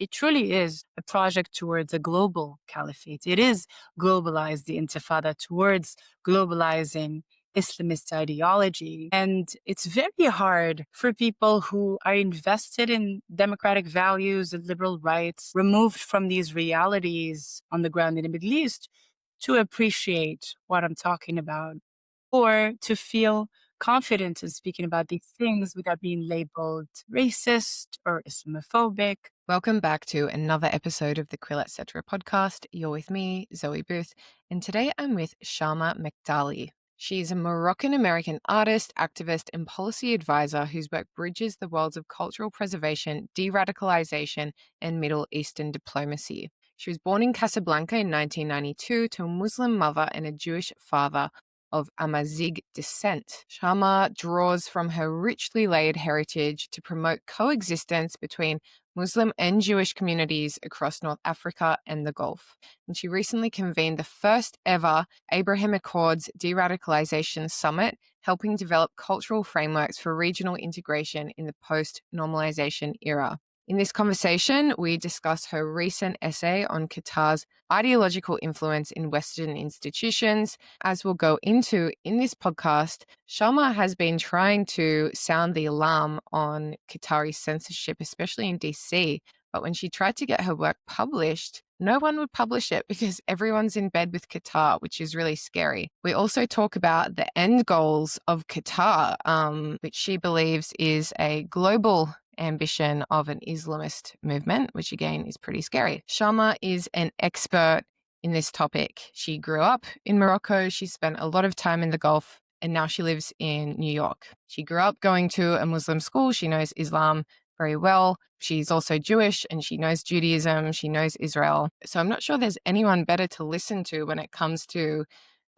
It truly is a project towards a global caliphate. It is globalized the intifada towards globalizing Islamist ideology. And it's very hard for people who are invested in democratic values and liberal rights, removed from these realities on the ground in the Middle East, to appreciate what I'm talking about or to feel confident in speaking about these things without being labeled racist or Islamophobic. Welcome back to another episode of the Quillette, etc. podcast. You're with me, Zoe Booth, and today I'm with Chama Mechtaly. She's a Moroccan-American artist, activist, and policy advisor whose work bridges the worlds of cultural preservation, de-radicalization, and Middle Eastern diplomacy. She was born in Casablanca in 1992 to a Muslim mother and a Jewish father of Amazigh descent. Chama draws from her richly layered heritage to promote coexistence between Muslim and Jewish communities across North Africa and the Gulf. And she recently convened the first ever Abraham Accords Deradicalisation Summit, helping develop cultural frameworks for regional integration in the post-normalisation era. In this conversation, we discuss her recent essay on Qatar's ideological influence in Western institutions. As we'll go into in this podcast, Chama has been trying to sound the alarm on Qatari censorship, especially in DC. But when she tried to get her work published, no one would publish it because everyone's in bed with Qatar, which is really scary. We also talk about the end goals of Qatar, which she believes is a global ambition of an Islamist movement, which again is pretty scary. Chama is an expert in this topic. She grew up in Morocco. She spent a lot of time in the Gulf, and now she lives in New York. She grew up going to a Muslim school. She knows Islam very well. She's also Jewish and she knows Judaism. She knows Israel. So I'm not sure there's anyone better to listen to when it comes to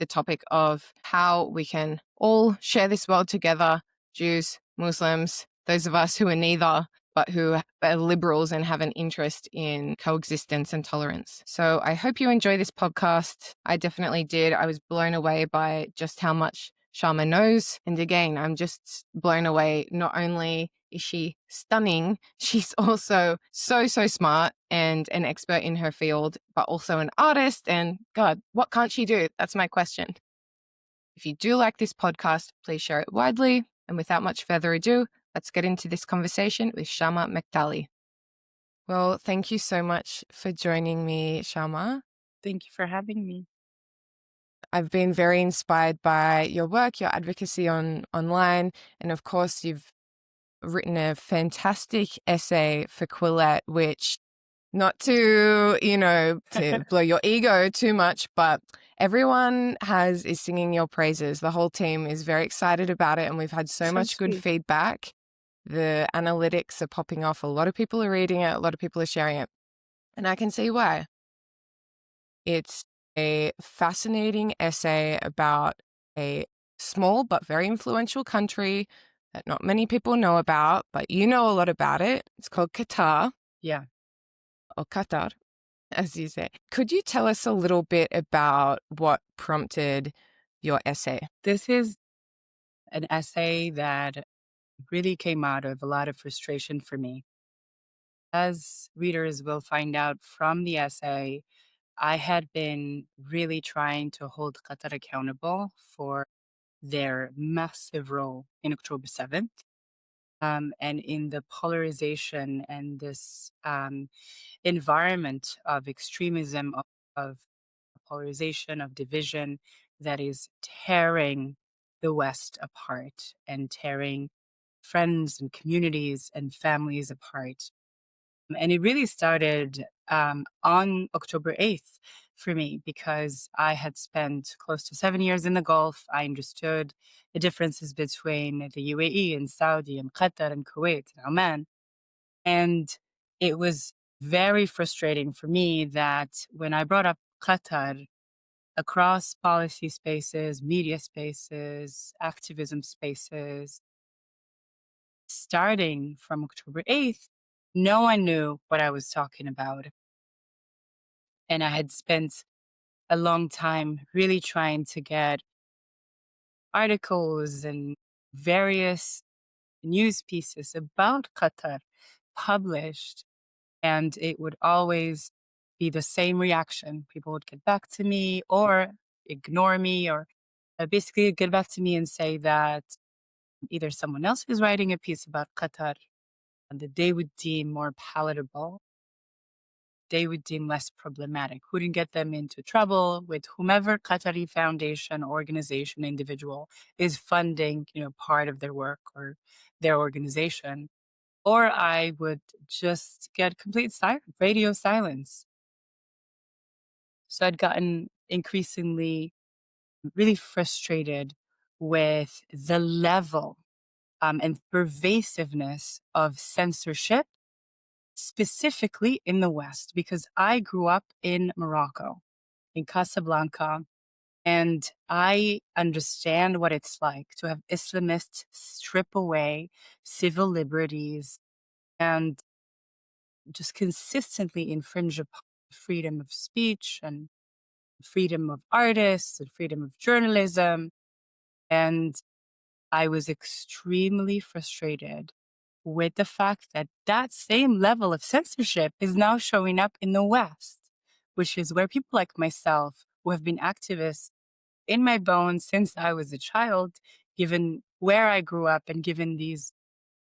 the topic of how we can all share this world together, Jews, Muslims, those of us who are neither, but who are liberals and have an interest in coexistence and tolerance. So I hope you enjoy this podcast. I definitely did. I was blown away by just how much Chama knows. And again, I'm just blown away. Not only is she stunning, she's also so smart and an expert in her field, but also an artist. And God, what can't she do? That's my question. If you do like this podcast, please share it widely. And without much further ado, let's get into this conversation with Chama Mechtaly. Well, thank you so much for joining me, Chama. Thank you for having me. I've been very inspired by your work, your advocacy online, and of course, you've written a fantastic essay for Quillette, which, not to, to blow your ego too much, but everyone is singing your praises. The whole team is very excited about it, and we've had so much good feedback. The analytics are popping off. A lot of people are reading it. A lot of people are sharing it. And I can see why. It's a fascinating essay about a small but very influential country that not many people know about, but you know a lot about it. It's called Qatar. Yeah. Or Qatar, as you say. Could you tell us a little bit about what prompted your essay? This is an essay that really came out of a lot of frustration for me. As readers will find out from the essay, I had been really trying to hold Qatar accountable for their massive role in October 7th. And in the polarization and this environment of extremism, of polarization, of division that is tearing the West apart and tearing friends and communities and families apart. And it really started on October 8th for me because I had spent close to 7 years in the Gulf. I understood the differences between the UAE and Saudi and Qatar and Kuwait and Oman. And it was very frustrating for me that when I brought up Qatar across policy spaces, media spaces, activism spaces, starting from October 8th, no one knew what I was talking about. And I had spent a long time really trying to get articles and various news pieces about Qatar published And it would always be the same reaction. People would get back to me or ignore me or basically get back to me and say that either someone else is writing a piece about Qatar and that they would deem more palatable, they would deem less problematic, wouldn't get them into trouble with whomever Qatari foundation, organization, individual is funding, part of their work or their organization. Or I would just get complete radio silence. So I'd gotten increasingly really frustrated with the level and pervasiveness of censorship, specifically in the West, because I grew up in Morocco, in Casablanca, and I understand what it's like to have Islamists strip away civil liberties and just consistently infringe upon freedom of speech and freedom of artists and freedom of journalism. And I was extremely frustrated with the fact that that same level of censorship is now showing up in the West, which is where people like myself, who have been activists in my bones since I was a child, given where I grew up and given these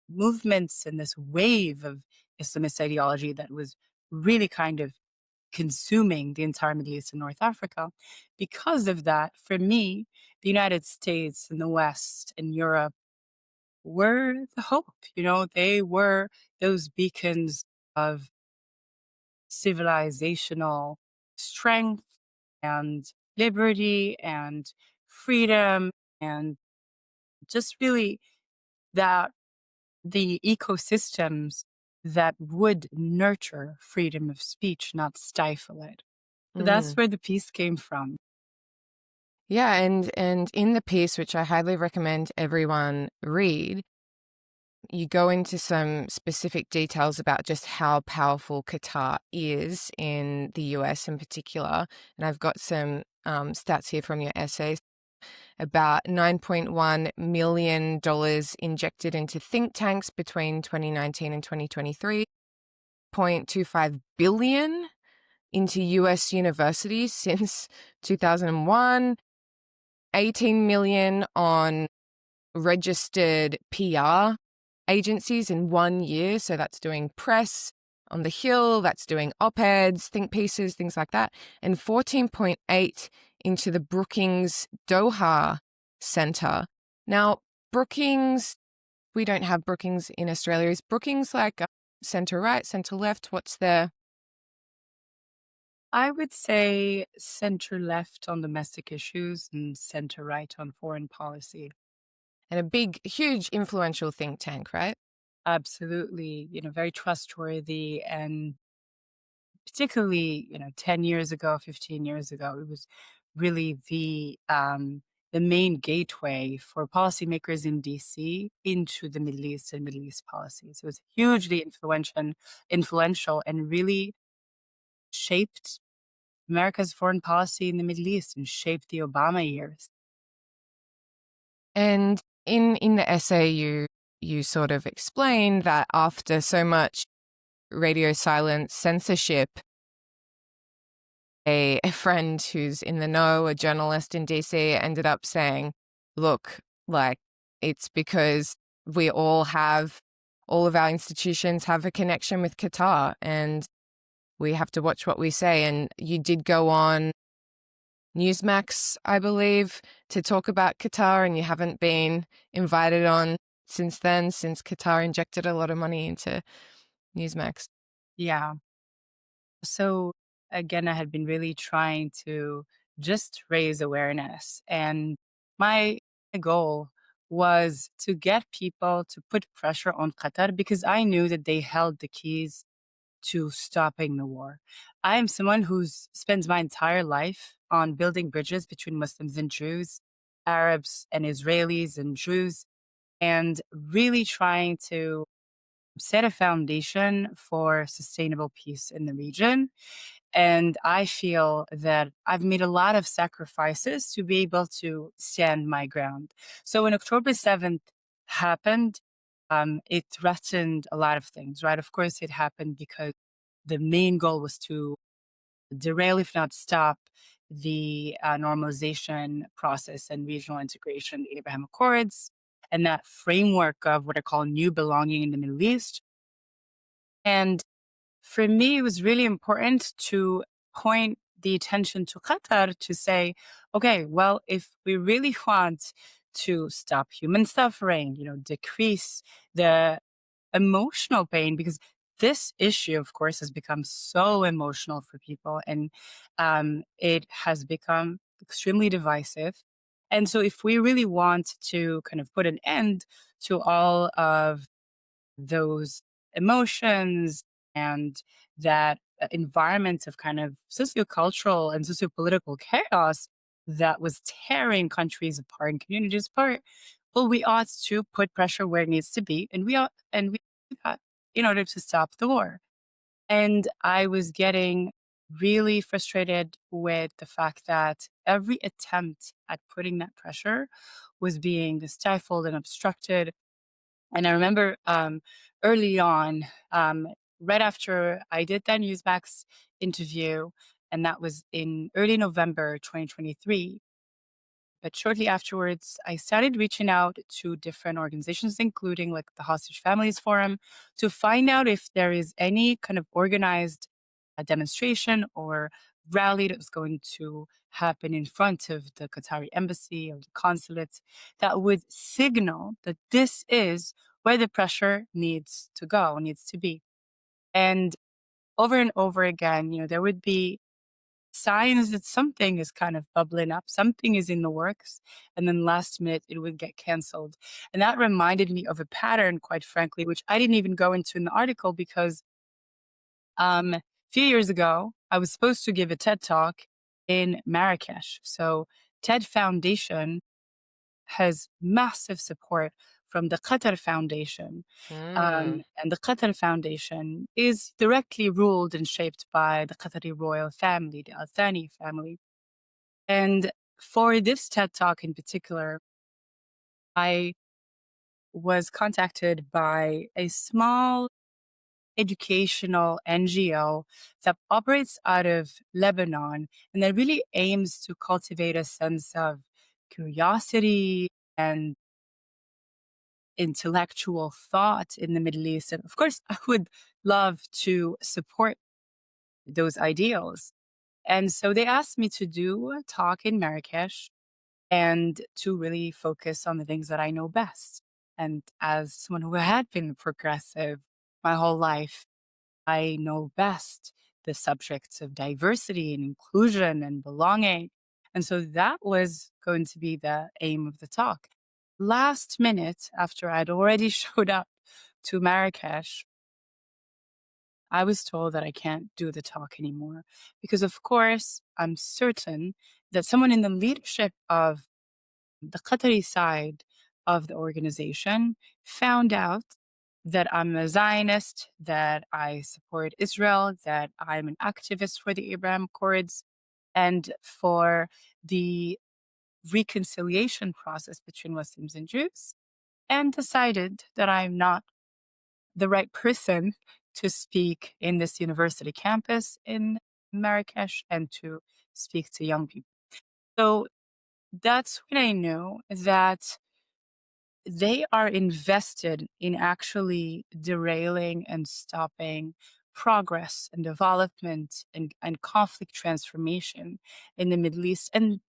movements and this wave of Islamist ideology that was really kind of consuming the entire Middle East and North Africa. Because of that, for me, the United States and the West and Europe were the hope. They were those beacons of civilizational strength and liberty and freedom and just really that the ecosystems that would nurture freedom of speech, not stifle it. So that's Mm. where the piece came from. Yeah, and in the piece, which I highly recommend everyone read, you go into some specific details about just how powerful Qatar is in the US in particular. And I've got some stats here from your essays about $9.1 million injected into think tanks between 2019 and 2023, 0.25 billion into US universities since 2001, 18 million on registered PR agencies in 1 year. So that's doing press on the Hill, that's doing op-eds, think pieces, things like that. And 14.8 into the Brookings Doha Center. Now, Brookings, we don't have Brookings in Australia. Is Brookings like center right, center left? What's there? I would say center left on domestic issues and center right on foreign policy. And a big, huge, influential think tank, right? Absolutely, very trustworthy and particularly, 10 years ago, 15 years ago, it was really the main gateway for policymakers in DC into the Middle East and Middle East policies. It was hugely influential and really shaped America's foreign policy in the Middle East and shaped the Obama years. And in the essay, you sort of explain that after so much radio silence censorship, a friend who's in the know, a journalist in DC, ended up saying, look, like, it's because we all of our institutions have a connection with Qatar, and we have to watch what we say. And you did go on Newsmax, I believe, to talk about Qatar, and you haven't been invited on since then, since Qatar injected a lot of money into Newsmax. Yeah. So again, I had been really trying to just raise awareness. And my goal was to get people to put pressure on Qatar because I knew that they held the keys to stopping the war. I am someone who spends my entire life on building bridges between Muslims and Jews, Arabs and Israelis and Jews, and really trying to set a foundation for sustainable peace in the region. And I feel that I've made a lot of sacrifices to be able to stand my ground. So when October 7th happened, it threatened a lot of things, right? Of course, it happened because the main goal was to derail, if not stop, the normalization process and regional integration, the Abraham Accords, and that framework of what I call new belonging in the Middle East. And for me, it was really important to point the attention to Qatar to say, okay, well, if we really want to stop human suffering, decrease the emotional pain, because this issue, of course, has become so emotional for people, and it has become extremely divisive. And so, if we really want to kind of put an end to all of those emotions and that environment of kind of sociocultural and sociopolitical chaos that was tearing countries apart and communities apart, well, we ought to put pressure where it needs to be, and we do that in order to stop the war. And I was getting really frustrated with the fact that every attempt at putting that pressure was being stifled and obstructed. And I remember early on, right after I did that Newsmax interview, and that was in early November 2023. But shortly afterwards, I started reaching out to different organizations, including like the Hostage Families Forum, to find out if there is any kind of organized demonstration or rally that was going to happen in front of the Qatari embassy or the consulate that would signal that this is where the pressure needs to go, needs to be. And over again, there would be signs that something is kind of bubbling up, something is in the works, and then last minute it would get canceled. And that reminded me of a pattern, quite frankly, which I didn't even go into in the article because a few years ago, I was supposed to give a TED talk in Marrakesh. So TED Foundation has massive support from the Qatar Foundation. Mm. And the Qatar Foundation is directly ruled and shaped by the Qatari royal family, the Al Thani family. And for this TED Talk in particular, I was contacted by a small educational NGO that operates out of Lebanon and that really aims to cultivate a sense of curiosity and intellectual thought in the Middle East. And of course, I would love to support those ideals. And so they asked me to do a talk in Marrakesh and to really focus on the things that I know best. And as someone who had been progressive my whole life, I know best the subjects of diversity and inclusion and belonging. And so that was going to be the aim of the talk. Last minute, after I'd already showed up to Marrakesh, I was told that I can't do the talk anymore because, of course, I'm certain that someone in the leadership of the Qatari side of the organization found out that I'm a Zionist, that I support Israel, that I'm an activist for the Abraham Accords and for the reconciliation process between Muslims and Jews, and decided that I'm not the right person to speak in this university campus in Marrakesh and to speak to young people. So that's when I knew that they are invested in actually derailing and stopping progress and development and conflict transformation in the Middle East. And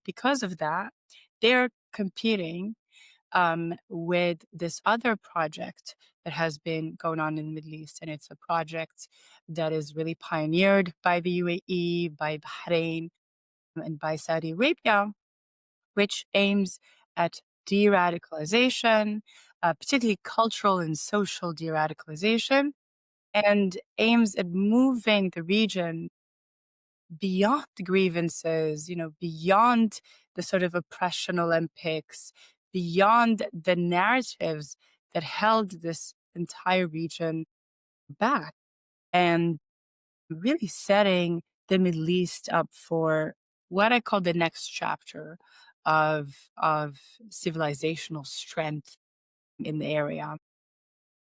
because of that, they're competing with this other project that has been going on in the Middle East. And it's a project that is really pioneered by the UAE, by Bahrain, and by Saudi Arabia, which aims at de radicalization, particularly cultural and social de radicalization, and aims at moving the region beyond the grievances, beyond the sort of oppression Olympics, beyond the narratives that held this entire region back, and really setting the Middle East up for what I call the next chapter of civilizational strength in the area.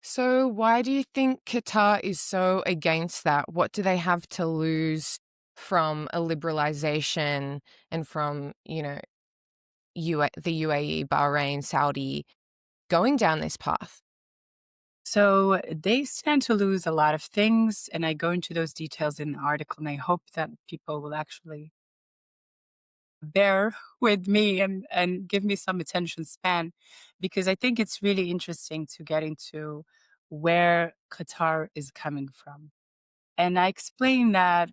So, why do you think Qatar is so against that? What do they have to lose from a liberalization and from, the UAE, Bahrain, Saudi going down this path? So they stand to lose a lot of things, and I go into those details in the article, and I hope that people will actually bear with me and give me some attention span, because I think it's really interesting to get into where Qatar is coming from. And I explain that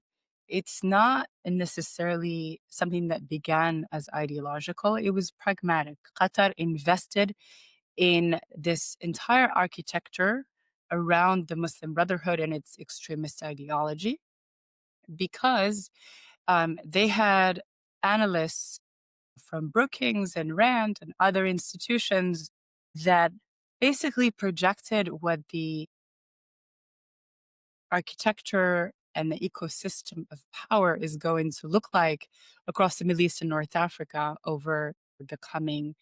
it's not necessarily something that began as ideological, it was pragmatic. Qatar invested in this entire architecture around the Muslim Brotherhood and its extremist ideology because they had analysts from Brookings and Rand and other institutions that basically projected what the architecture and the ecosystem of power is going to look like across the Middle East and North Africa over the coming,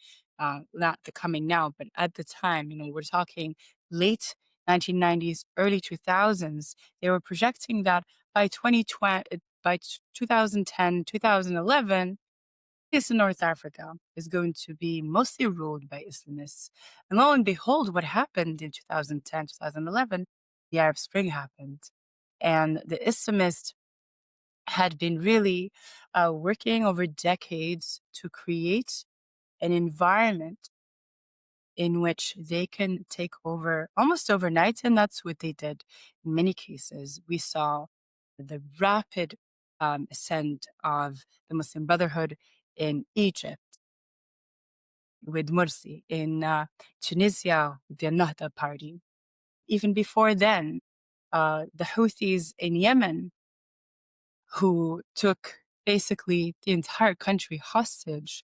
not the coming now, but at the time, we're talking late 1990s, early 2000s. They were projecting that by 2020, by 2010, 2011, East and North Africa is going to be mostly ruled by Islamists. And lo and behold, what happened in 2010, 2011, the Arab Spring happened. And the Islamists had been really working over decades to create an environment in which they can take over almost overnight. And that's what they did in many cases. We saw the rapid ascent of the Muslim Brotherhood in Egypt with Morsi, in Tunisia with the Ennahda party. Even before then, the Houthis in Yemen, who took basically the entire country hostage.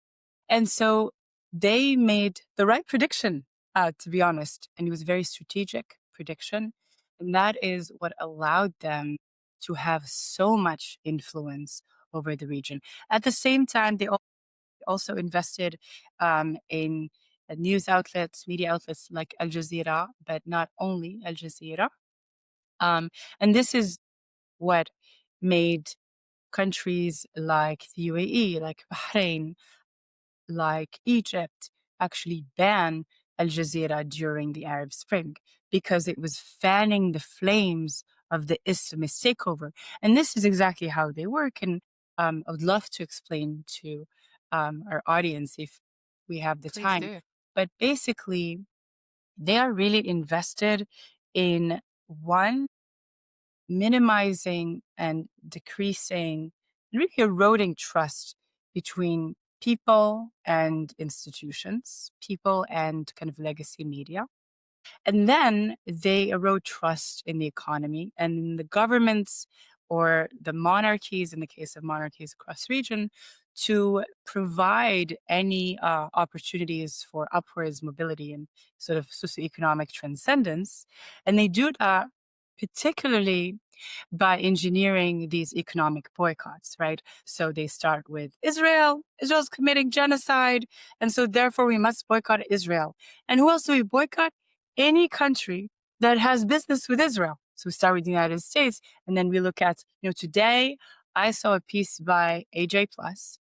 And so they made the right prediction, to be honest, and it was a very strategic prediction. And that is what allowed them to have so much influence over the region. At the same time, they also invested in news outlets, media outlets like Al Jazeera, but not only Al Jazeera. And this is what made countries like the UAE, like Bahrain, like Egypt, actually ban Al Jazeera during the Arab Spring because it was fanning the flames of the Islamist takeover. And this is exactly how they work. And I would love to explain to our audience if we have the Please time. do. But basically, they are really invested in one, minimizing and decreasing, and really eroding trust between people and institutions, people and kind of legacy media. And then they erode trust in the economy and in the governments or the monarchies, in the case of monarchies across region, to provide any opportunities for upwards mobility and sort of socioeconomic transcendence. And they do that particularly by engineering these economic boycotts, right? So they start with Israel. Israel's committing genocide. And so therefore we must boycott Israel. And who else do we boycott? Any country that has business with Israel. So we start with the United States, and then we look at, today I saw a piece by AJ Plus.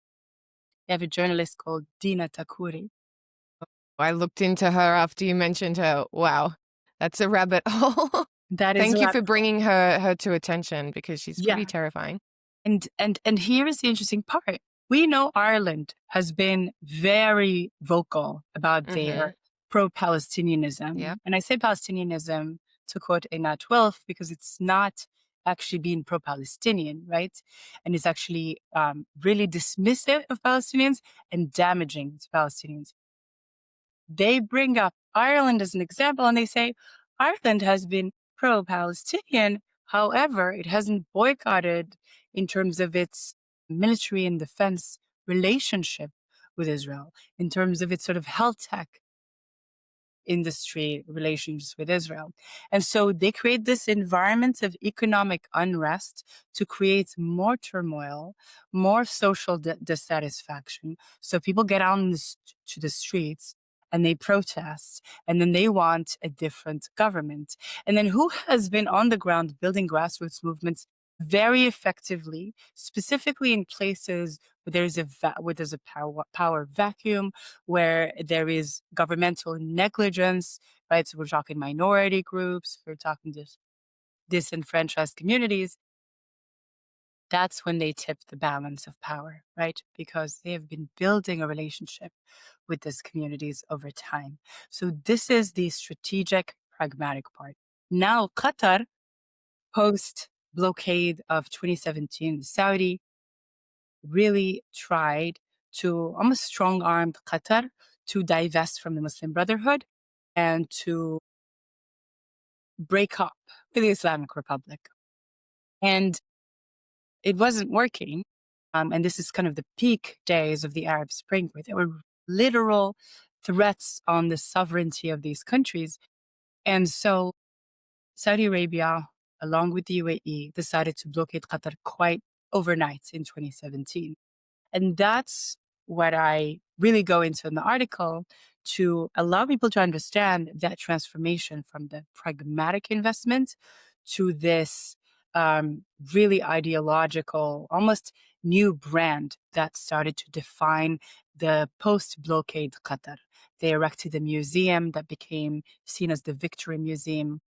They have a journalist called Dina Takuri. I looked into her after you mentioned her. Wow, that's a rabbit hole. That is a Thank you for rabbit hole. bringing her to attention because she's pretty Yeah. terrifying. And here is the interesting part. We know Ireland has been very vocal about Mm-hmm. their pro-Palestinianism. Yep. And I say Palestinianism to quote Einat Wilf because it's not actually being pro-Palestinian, right? And it's actually really dismissive of Palestinians and damaging to Palestinians. They bring up Ireland as an example and they say Ireland has been pro Palestinian. However, it hasn't boycotted in terms of its military and defense relationship with Israel, in terms of its sort of health tech industry relations with Israel. And so they create this environment of economic unrest to create more turmoil, more social dissatisfaction. So people get out to the streets and they protest, and then they want a different government. And then who has been on the ground building grassroots movements very effectively, specifically in places where there's a power vacuum, where there is governmental negligence, right? So we're talking minority groups, we're talking disenfranchised communities. That's when they tip the balance of power, right? Because they have been building a relationship with these communities over time. So this is the strategic, pragmatic part. Now, Qatar, post blockade of 2017, Saudi really tried to almost strong arm Qatar to divest from the Muslim Brotherhood and to break up with the Islamic Republic. And it wasn't working. And this is kind of the peak days of the Arab Spring, where there were literal threats on the sovereignty of these countries. And so Saudi Arabia, along with the UAE, decided to blockade Qatar quite overnight in 2017. And that's what I really go into in the article to allow people to understand that transformation from the pragmatic investment to this really ideological, almost new brand that started to define the post blockade Qatar. They erected a museum that became seen as the Victory Museum,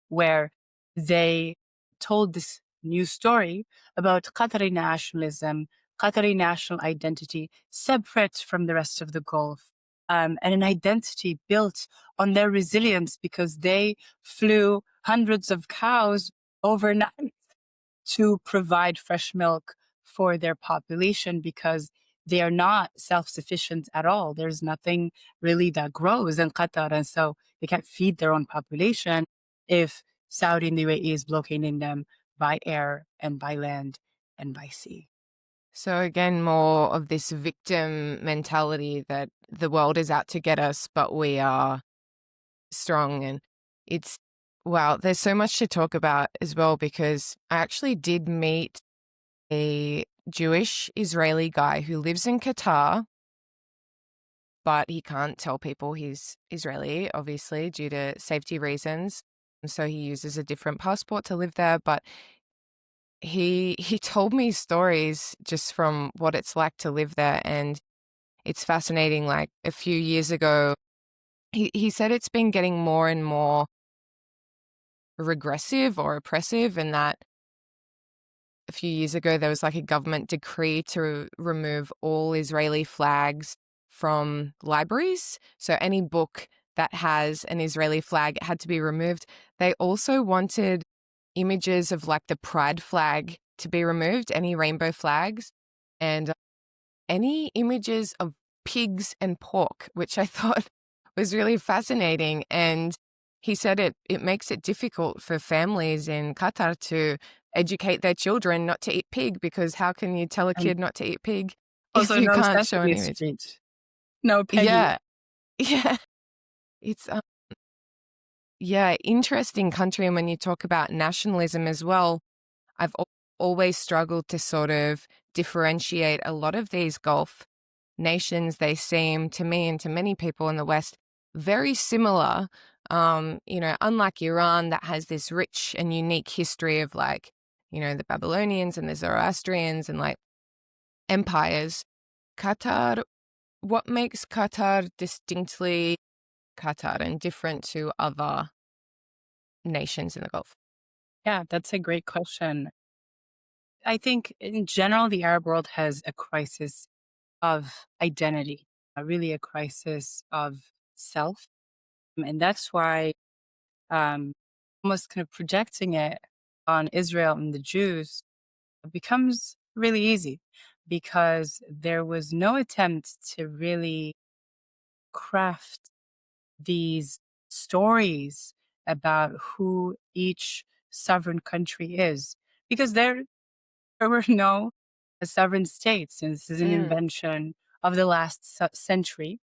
where they told this new story about Qatari nationalism, Qatari national identity, separate from the rest of the Gulf, and an identity built on their resilience because they flew hundreds of cows overnight to provide fresh milk for their population because they are not self-sufficient at all. There's nothing really that grows in Qatar. And so they can't feed their own population if Saudi and the UAE is blockading them by air and by land and by sea. So again, more of this victim mentality that the world is out to get us, but we are strong. And it's, wow, there's so much to talk about as well, because I actually did meet a Jewish Israeli guy who lives in Qatar, but he can't tell people he's Israeli, obviously, due to safety reasons. So he uses a different passport to live there. But he told me stories just from what it's like to live there, and it's fascinating. Like a few years ago, he said it's been getting more and more regressive or oppressive, and that a few years ago there was like a government decree to remove all Israeli flags from libraries. So any book that has an Israeli flag had to be removed. They also wanted images of like the pride flag to be removed, any rainbow flags, and any images of pigs and pork, which I thought was really fascinating. And he said it makes it difficult for families in Qatar to educate their children not to eat pig, because how can you tell a And kid not to eat pig if also you no can't show an Sesame image? Street, no Peggy. Yeah. Yeah. It's yeah, interesting country. And when you talk about nationalism as well, I've always struggled to sort of differentiate a lot of these Gulf nations. They seem to me and to many people in the West very similar. Unlike Iran, that has this rich and unique history of like, the Babylonians and the Zoroastrians and like empires. Qatar, what makes Qatar distinctly Qatar and different to other nations in the Gulf? Yeah, that's a great question. I think in general, the Arab world has a crisis of identity, really a crisis of self. And that's why um, almost kind of projecting it on Israel and the Jews becomes really easy because there was no attempt to really craft these stories about who each sovereign country is, because there were no sovereign states. And this is an Mm. invention of the last century.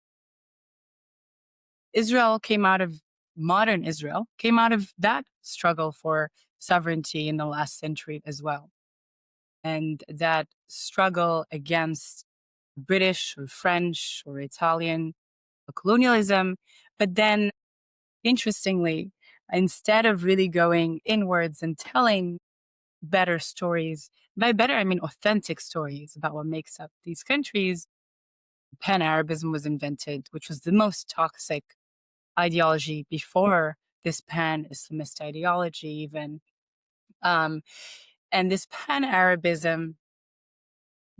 Israel came out of modern Israel, came out of that struggle for sovereignty in the last century as well. And that struggle against British or French or Italian colonialism. But then, interestingly, instead of really going inwards and telling better stories, by better, I mean authentic stories about what makes up these countries, Pan Arabism was invented, which was the most toxic ideology before this pan Islamist ideology, even. Um, and this pan Arabism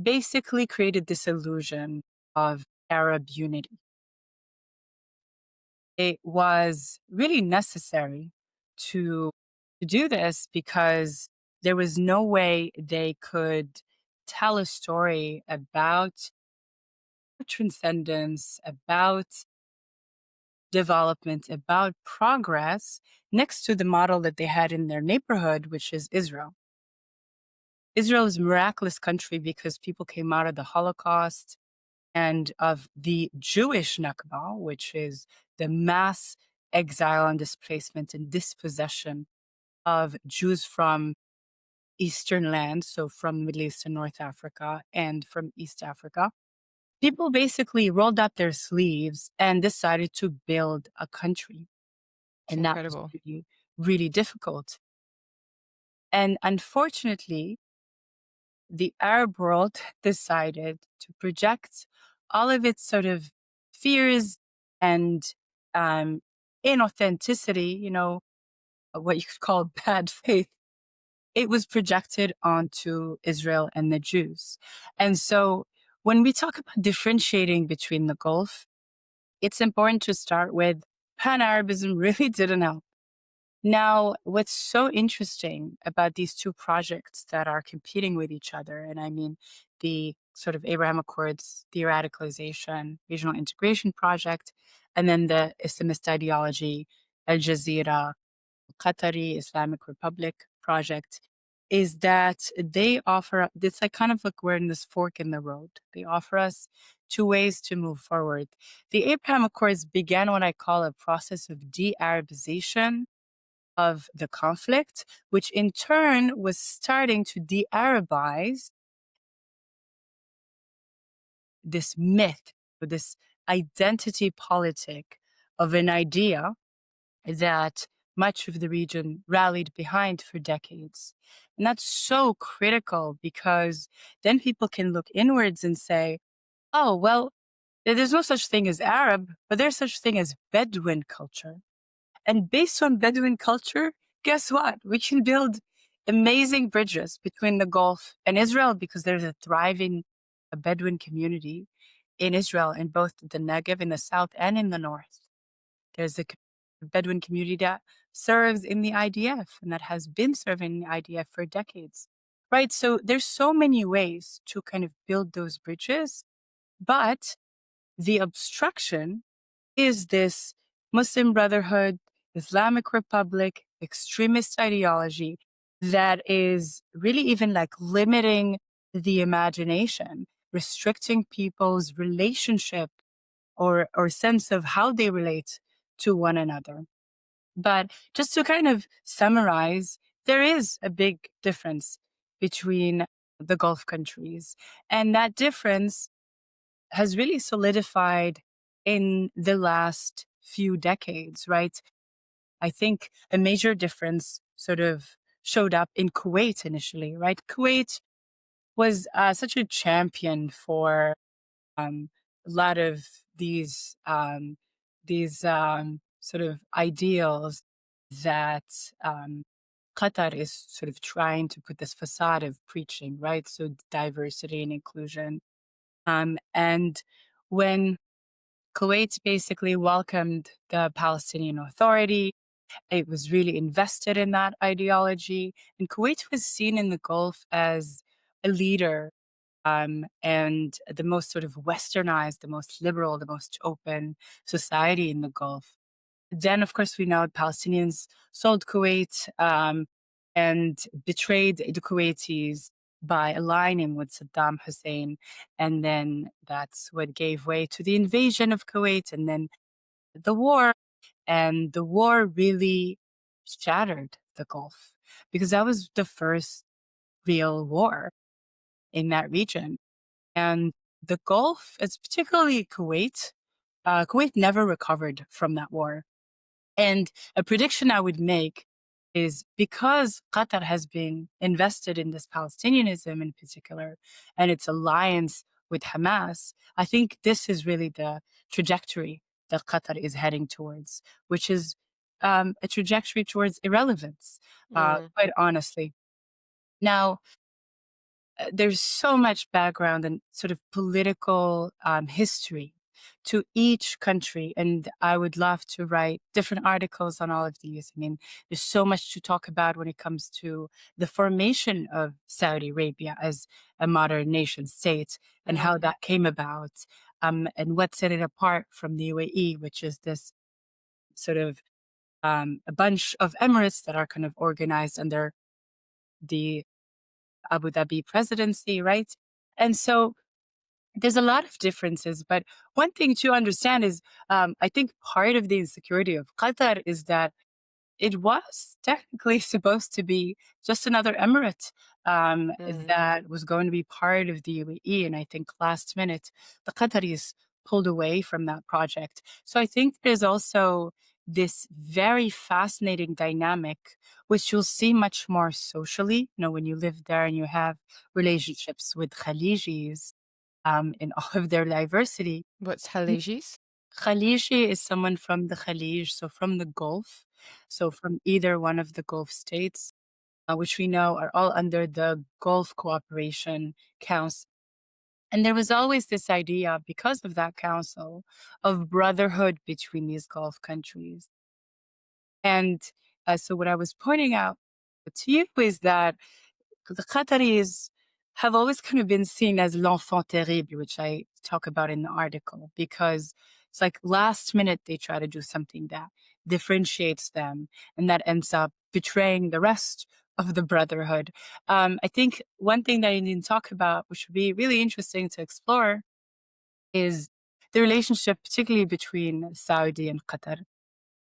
basically created this illusion of Arab unity. It was really necessary to, to do this because there was no way they could tell a story about transcendence, about development, about progress next to the model that they had in their neighborhood, which is Israel. Israel is a miraculous country because people came out of the Holocaust and of the Jewish Nakba, which is the mass exile and displacement and dispossession of Jews from Eastern lands, so from Middle East and North Africa and from East Africa. People basically rolled up their sleeves and decided to build a country. It's And that was incredible. really, really difficult. And unfortunately, the Arab world decided to project all of its sort of fears and um, inauthenticity, what you could call bad faith. It was projected onto Israel and the Jews. And so when we talk about differentiating between the Gulf, it's important to start with Pan Arabism really didn't help. Now, what's so interesting about these two projects that are competing with each other, and I mean the sort of Abraham Accords Deradicalisation Regional Integration Project, and then the Islamist ideology, Al Jazeera, Qatari Islamic Republic project, is that they offer, it's like kind of like we're in this fork in the road. They offer us two ways to move forward. The Abraham Accords began what I call a process of de Arabization of the conflict, which in turn was starting to de Arabize this myth or this identity politic of an idea that much of the region rallied behind for decades. And that's so critical because then people can look inwards and say, oh, well, there's no such thing as Arab, but there's such thing as Bedouin culture. And based on Bedouin culture, guess what? We can build amazing bridges between the Gulf and Israel because there's a thriving Bedouin community in Israel in both the Negev in the south and in the north. There's a Bedouin community that serves in the IDF and that has been serving in the IDF for decades. Right? So there's so many ways to kind of build those bridges, but the obstruction is this Muslim Brotherhood, Islamic Republic, extremist ideology that is really even like limiting the imagination, restricting people's relationship or sense of how they relate to one another. But just to kind of summarize, there is a big difference between the Gulf countries. And that difference has really solidified in the last few decades, right? I think a major difference sort of showed up in Kuwait initially, right? Kuwait was such a champion for a lot of these sort of ideals that Qatar is sort of trying to put this facade of preaching, right? So diversity and inclusion. And when Kuwait basically welcomed the Palestinian Authority, it was really invested in that ideology, and Kuwait was seen in the Gulf as a leader and the most sort of westernized, the most liberal, the most open society in the Gulf. Then, of course, we know Palestinians sold Kuwait and betrayed the Kuwaitis by aligning with Saddam Hussein. And then that's what gave way to the invasion of Kuwait and then the war. And the war really shattered the Gulf because that was the first real war in that region. And the Gulf, it's particularly Kuwait, Kuwait never recovered from that war. And a prediction I would make is because Qatar has been invested in this Palestinianism in particular and its alliance with Hamas, I think this is really the trajectory that Qatar is heading towards, which is a trajectory towards irrelevance, Mm. quite honestly. Now, there's so much background and sort of political history to each country. And I would love to write different articles on all of these. I mean, there's so much to talk about when it comes to the formation of Saudi Arabia as a modern nation state and how Mm. that came about, and what set it apart from the UAE, which is this sort of a bunch of emirates that are kind of organized under the Abu Dhabi presidency, right? And so there's a lot of differences, but one thing to understand is I think part of the insecurity of Qatar is that it was technically supposed to be just another emirate Mm. that was going to be part of the UAE. And I think last minute, the Qataris pulled away from that project. So I think there's also this very fascinating dynamic, which you'll see much more socially, when you live there and you have relationships with Khalijis in all of their diversity. What's Halijis? Khaliji is someone from the Khalij, so from the Gulf, so from either one of the Gulf states, which we know are all under the Gulf Cooperation Council. And there was always this idea, because of that council, of brotherhood between these Gulf countries. And so, what I was pointing out to you is that the Qataris have always kind of been seen as l'enfant terrible, which I talk about in the article, because it's like last minute they try to do something that differentiates them and that ends up betraying the rest of the brotherhood. I think one thing that I didn't talk about, which would be really interesting to explore, is the relationship, particularly between Saudi and Qatar.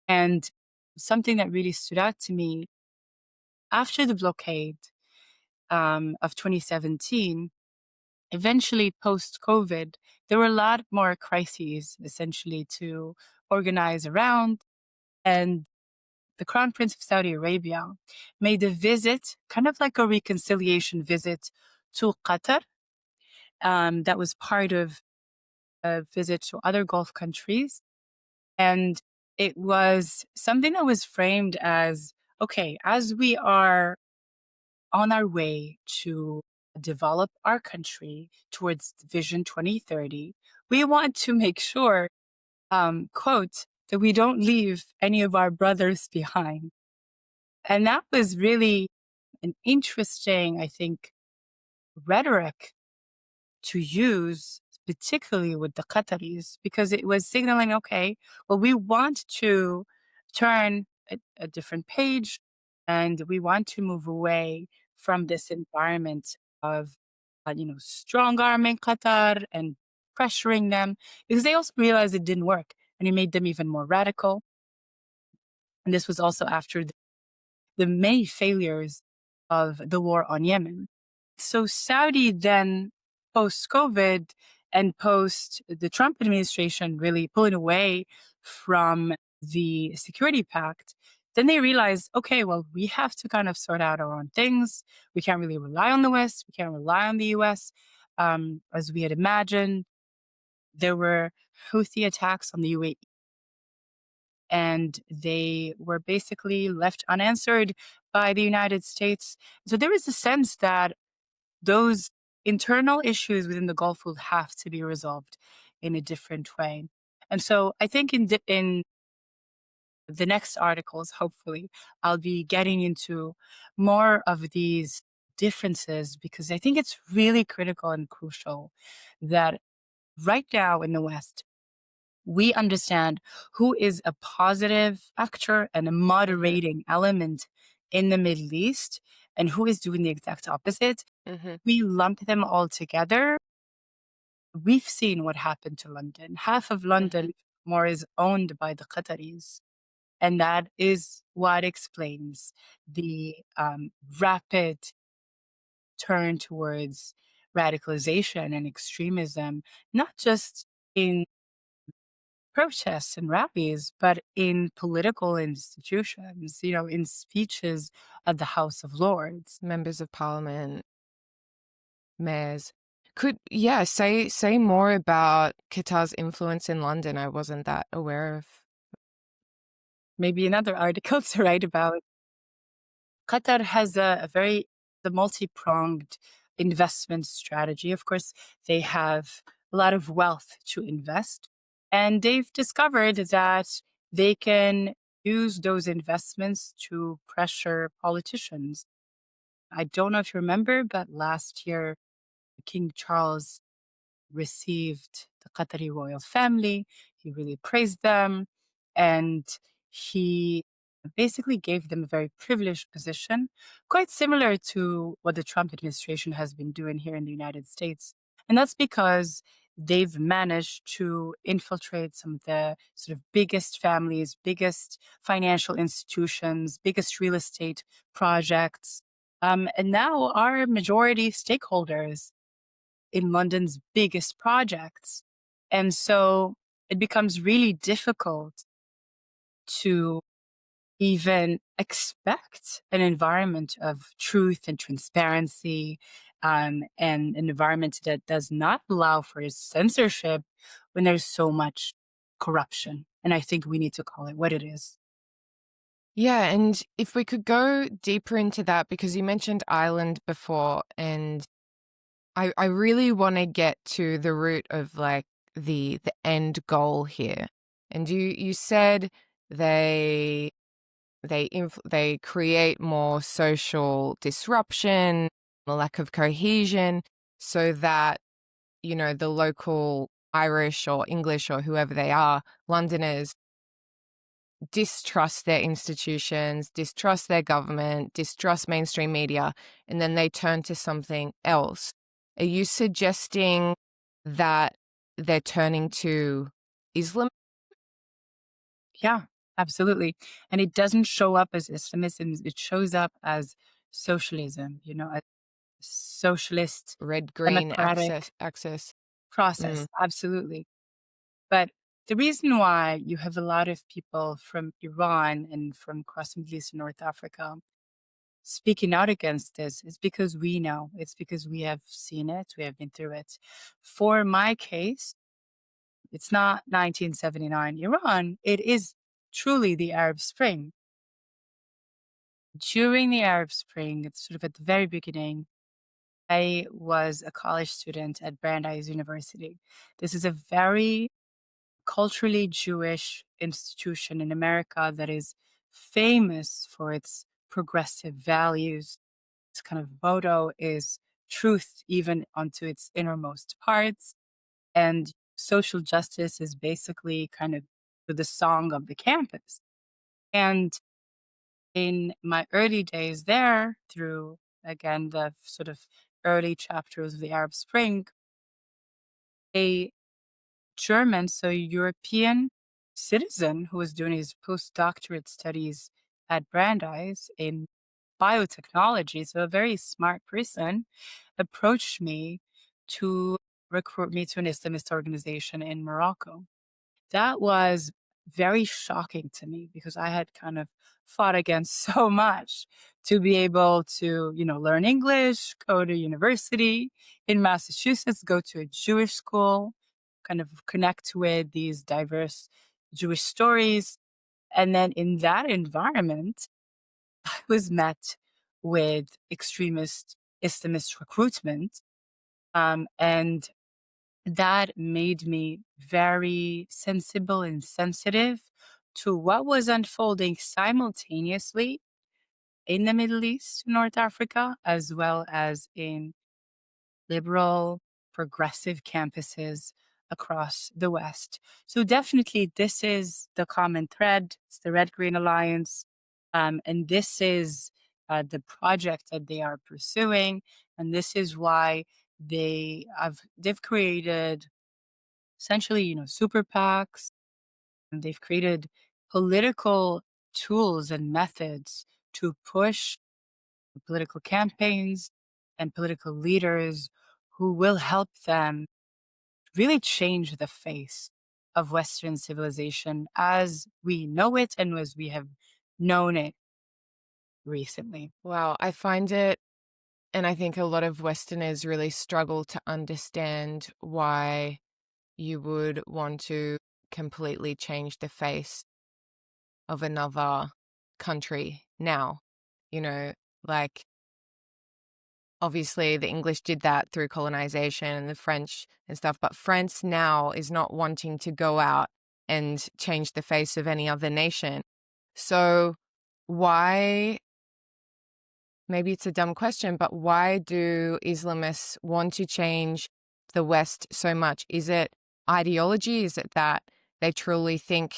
And something that really stood out to me after the blockade of 2017, eventually post COVID, there were a lot more crises essentially to organize around. And the Crown Prince of Saudi Arabia made a visit, kind of like a reconciliation visit to Qatar, that was part of a visit to other Gulf countries. And it was something that was framed as okay, as we are on our way to develop our country towards Vision 2030, we want to make sure, quote, that we don't leave any of our brothers behind. And that was really an interesting, I think, rhetoric to use, particularly with the Qataris, because it was signaling, okay, well, we want to turn a different page and we want to move away from this environment of, strong arming Qatar and pressuring them, because they also realized it didn't work and it made them even more radical. And this was also after the many failures of the war on Yemen. So Saudi then, post COVID and post the Trump administration really pulling away from the security pact, then they realized, okay, well, we have to kind of sort out our own things. We can't really rely on the West. We can't rely on the US as we had imagined. There were Houthi attacks on the UAE, and they were basically left unanswered by the United States. So there is a sense that those internal issues within the Gulf will have to be resolved in a different way. And so I think in the next articles, hopefully, I'll be getting into more of these differences, because I think it's really critical and crucial that right now in the West, we understand who is a positive actor and a Mhm. moderating element in the Middle East and who is doing the exact opposite. Mhm. We lump them all together. We've seen what happened to London. Half of Mhm. London more is owned by the Qataris. And that is what explains the rapid turn towards radicalization and extremism, not just in protests and rallies, but in political institutions, in speeches at the House of Lords. Members of parliament, mayors. Say more about Qatar's influence in London. I wasn't that aware of. Maybe another article to write about. Qatar has a very the multi-pronged investment strategy. Of course, they have a lot of wealth to invest, and they've discovered that they can use those investments to pressure politicians. I don't know if you remember, but last year, King Charles received the Qatari royal family. He really praised them, and he basically gave them a very privileged position, quite similar to what the Trump administration has been doing here in the United States. And that's because they've managed to infiltrate some of the sort of biggest families, biggest financial institutions, biggest real estate projects, and now are majority stakeholders in London's biggest projects. And so it becomes really difficult to even expect an environment of truth and transparency, and an environment that does not allow for censorship when there's so much corruption. And I think we need to call it what it is. Yeah, and if we could go deeper into that, because you mentioned Ireland before, and I really want to get to the root of like the end goal here. And you said they they create more social disruption, a lack of cohesion, so that the local Irish or English or whoever they are, Londoners, distrust their institutions, distrust their government, distrust mainstream media, and then they turn to something else. Are you suggesting that they're turning to Islam? Yeah, absolutely. And it doesn't show up as Islamism, it shows up as socialism, a socialist, Red green democratic access. process. Mm. Absolutely. But the reason why you have a lot of people from Iran and from across the Middle East and North Africa speaking out against this is because we know. It's because we have seen it, we have been through it. For my case, it's not 1979 Iran, it is truly the Arab Spring. During the Arab Spring, it's sort of at the very beginning, I was a college student at Brandeis University. This is a very culturally Jewish institution in America that is famous for its progressive values. Its kind of motto is truth even unto its innermost parts. And social justice is basically kind of the song of the campus. And in my early days there, through again the sort of early chapters of the Arab Spring, a German, so European citizen who was doing his postdoctorate studies at Brandeis in biotechnology, so a very smart person, approached me to recruit me to an Islamist organization in Morocco. That was very shocking to me because I had kind of fought against so much to be able to, learn English, go to university in Massachusetts, go to a Jewish school, kind of connect with these diverse Jewish stories. And then in that environment, I was met with extremist Islamist recruitment. And that made me very sensible and sensitive to what was unfolding simultaneously in the Middle East, North Africa, as well as in liberal, progressive campuses across the West. So, definitely, this is the common thread. It's the Red Green Alliance. And this is the project that they are pursuing. And this is why they've created essentially, super PACs, and they've created political tools and methods to push political campaigns and political leaders who will help them really change the face of Western civilization as we know it and as we have known it recently. Wow, I find it, and I think a lot of Westerners really struggle to understand why you would want to completely change the face of another country now. You know, like obviously the English did that through colonization and the French and stuff, but France now is not wanting to go out and change the face of any other nation. So why, maybe it's a dumb question, but why do Islamists want to change the West so much? Is it ideology? Is it that they truly think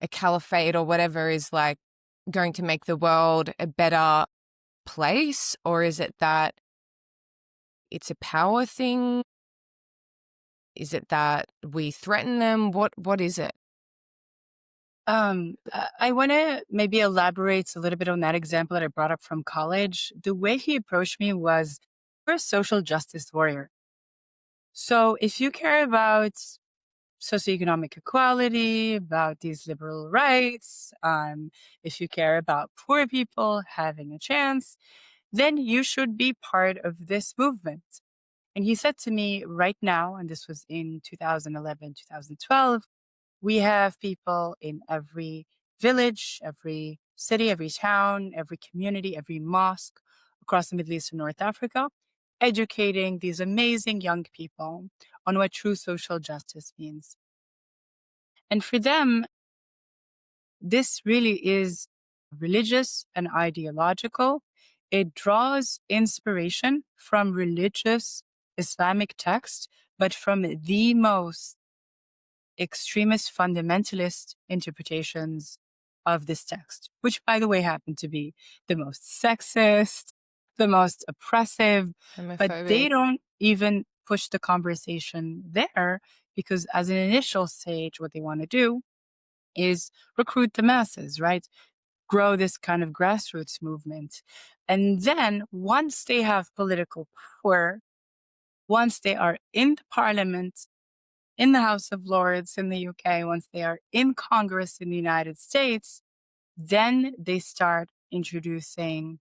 a caliphate or whatever is like going to make the world a better place? Or is it that it's a power thing? Is it that we threaten them? What is it? I want to maybe elaborate a little bit on that example that I brought up from college. The way he approached me was, you're a social justice warrior. So if you care about socioeconomic equality, about these liberal rights, if you care about poor people having a chance, then you should be part of this movement. And he said to me right now, and this was in 2011, 2012, we have people in every village, every city, every town, every community, every mosque across the Middle East and North Africa, educating these amazing young people on what true social justice means. And for them, this really is religious and ideological. It draws inspiration from religious Islamic texts, but from the most extremist fundamentalist interpretations of this text, which, by the way, happen to be the most sexist, the most oppressive, but Homophobic. they don't even push the conversation there because, as an initial stage, what they want to do is recruit the masses, right? Grow this kind of grassroots movement. And then once they have political power, once they are in the parliament, in the House of Lords in the UK, once they are in Congress in the United States, then they start introducing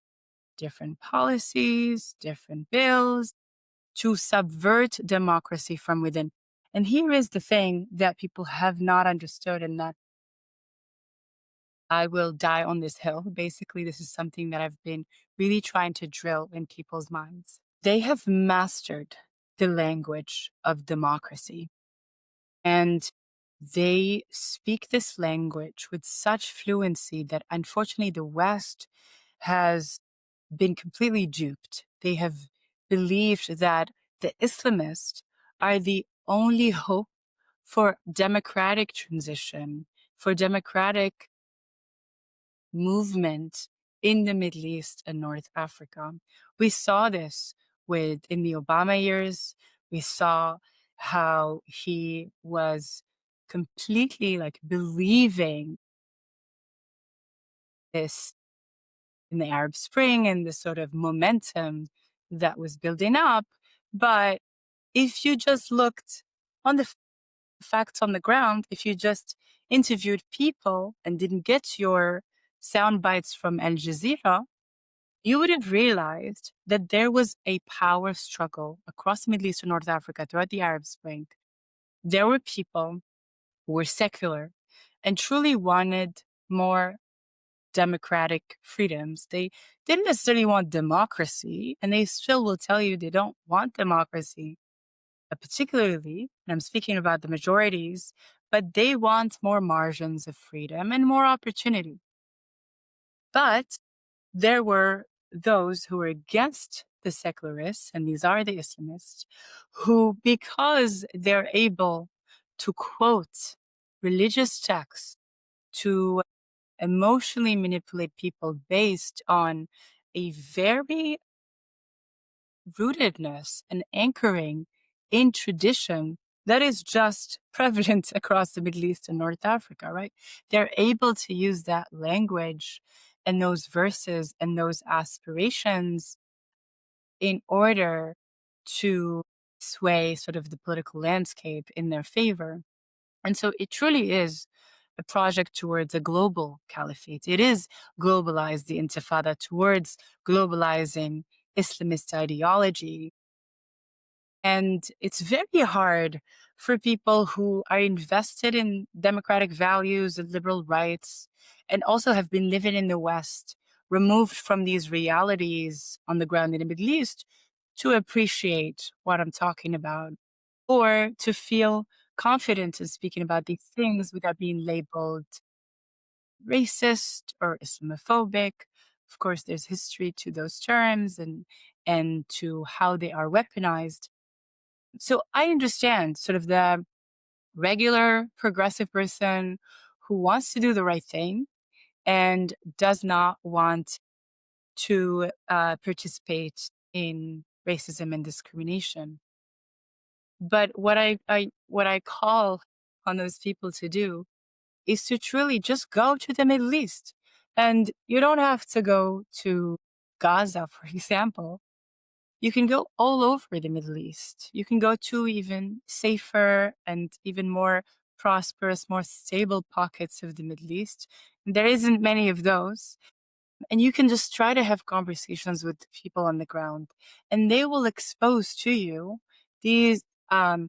different policies, different bills to subvert democracy from within. And here is the thing that people have not understood, and that I will die on this hill. Basically, this is something that I've been really trying to drill in people's minds. They have mastered the language of democracy, and they speak this language with such fluency that unfortunately the West has been completely duped. They have believed that the Islamists are the only hope for democratic transition, for democratic movement in the Middle East and North Africa. We saw this in the Obama years. We saw how he was completely like believing this in the Arab Spring and the sort of momentum that was building up. But if you just looked on the facts on the ground, if you just interviewed people and didn't get your sound bites from Al Jazeera, you would have realized that there was a power struggle across the Middle East and North Africa throughout the Arab Spring. There were people who were secular and truly wanted more democratic freedoms. They didn't necessarily want democracy, and they still will tell you they don't want democracy, particularly, and I'm speaking about the majorities, but they want more margins of freedom and more opportunity. But there were those who were against the secularists, and these are the Islamists, who, because they're able to quote religious texts to emotionally manipulate people based on a very rootedness and anchoring in tradition that is just prevalent across the Middle East and North Africa, right? They're able to use that language and those verses and those aspirations in order to sway sort of the political landscape in their favor. And so it truly is a project towards a global caliphate. It is globalized the intifada towards globalizing Islamist ideology. And it's very hard for people who are invested in democratic values and liberal rights and also have been living in the West, removed from these realities on the ground in the Middle East, to appreciate what I'm talking about or to feel confident in speaking about these things without being labeled racist or Islamophobic. Of course, there's history to those terms and to how they are weaponized. So I understand sort of the regular progressive person who wants to do the right thing and does not want to participate in racism and discrimination. But what I call on those people to do is to truly just go to the Middle East. And you don't have to go to Gaza, for example. You can go all over the Middle East. You can go to even safer and even more prosperous, more stable pockets of the Middle East. There isn't many of those. And you can just try to have conversations with the people on the ground, and they will expose to you these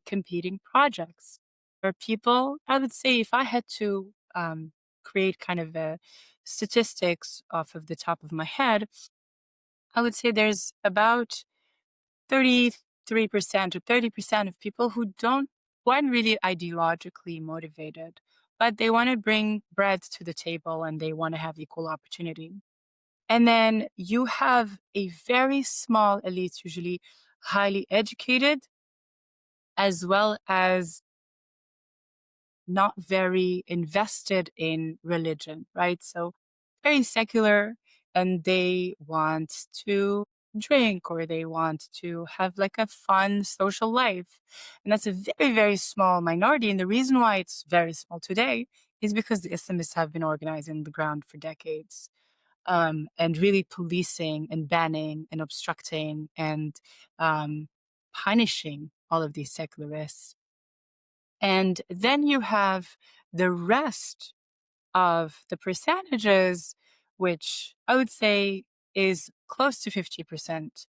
competing projects where people, I would say, if I had to create kind of a statistics off of the top of my head, I would say there's about 33% or 30% of people who aren't really ideologically motivated, but they want to bring bread to the table and they want to have equal opportunity. And then you have a very small elite, usually highly educated, as well as not very invested in religion, right? So very secular, and they want to drink or they want to have like a fun social life. And that's a very, very small minority. And the reason why it's very small today is because the Islamists have been organizing the ground for decades, and really policing and banning and obstructing and punishing all of these secularists. And then you have the rest of the percentages, which I would say is close to 50%,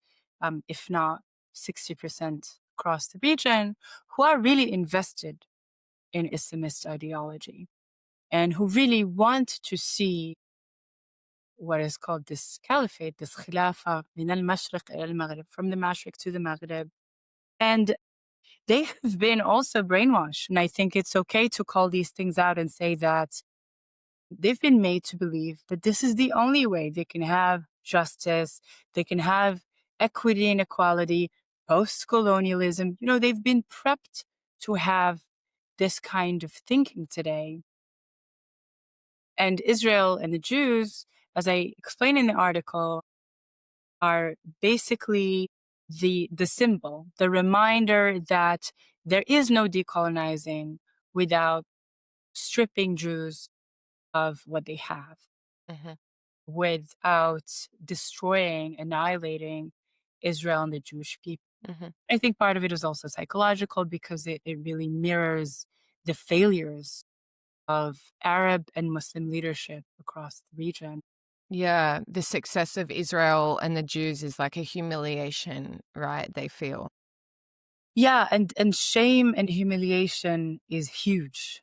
if not 60% across the region, who are really invested in Islamist ideology and who really want to see what is called this caliphate, this khilafah, min al-mashriq ila al-maghrib, from the Mashriq to the Maghrib. And they have been also brainwashed. And I think it's okay to call these things out and say that they've been made to believe that this is the only way they can have justice, they can have equity and equality, post colonialism. They've been prepped to have this kind of thinking today. And Israel and the Jews, as I explain in the article, are basically the symbol, the reminder that there is no decolonizing without stripping Jews of what they have, Mhm, without destroying, annihilating Israel and the Jewish people. mhm. I think part of it is also psychological because it really mirrors the failures of Arab and Muslim leadership across the region. Yeah, the success of Israel and the Jews is like a humiliation, right? They feel. Yeah, and shame and humiliation is huge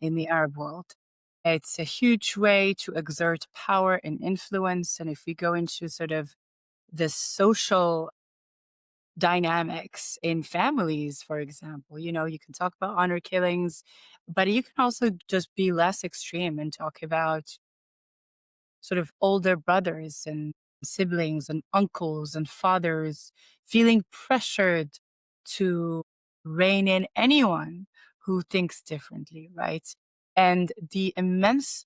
in the Arab world. It's a huge way to exert power and influence. And if we go into sort of the social dynamics in families, for example, you can talk about honor killings, but you can also just be less extreme and talk about sort of older brothers and siblings and uncles and fathers feeling pressured to rein in anyone who thinks differently, right? And the immense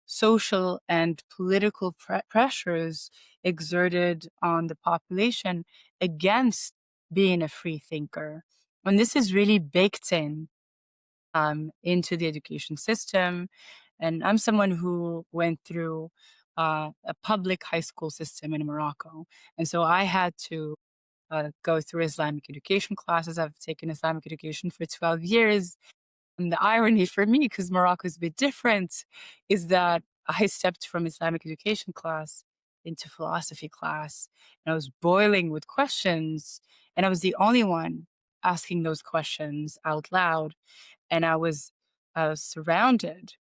social and political pressures exerted on the population against being a free thinker. And this is really baked into the education system. And I'm someone who went through a public high school system in Morocco. And so I had to go through Islamic education classes. I've taken Islamic education for 12 years. And the irony for me, because Morocco is a bit different, is that I stepped from Islamic education class into philosophy class, and I was boiling with questions, and I was the only one asking those questions out loud, and I was surrounded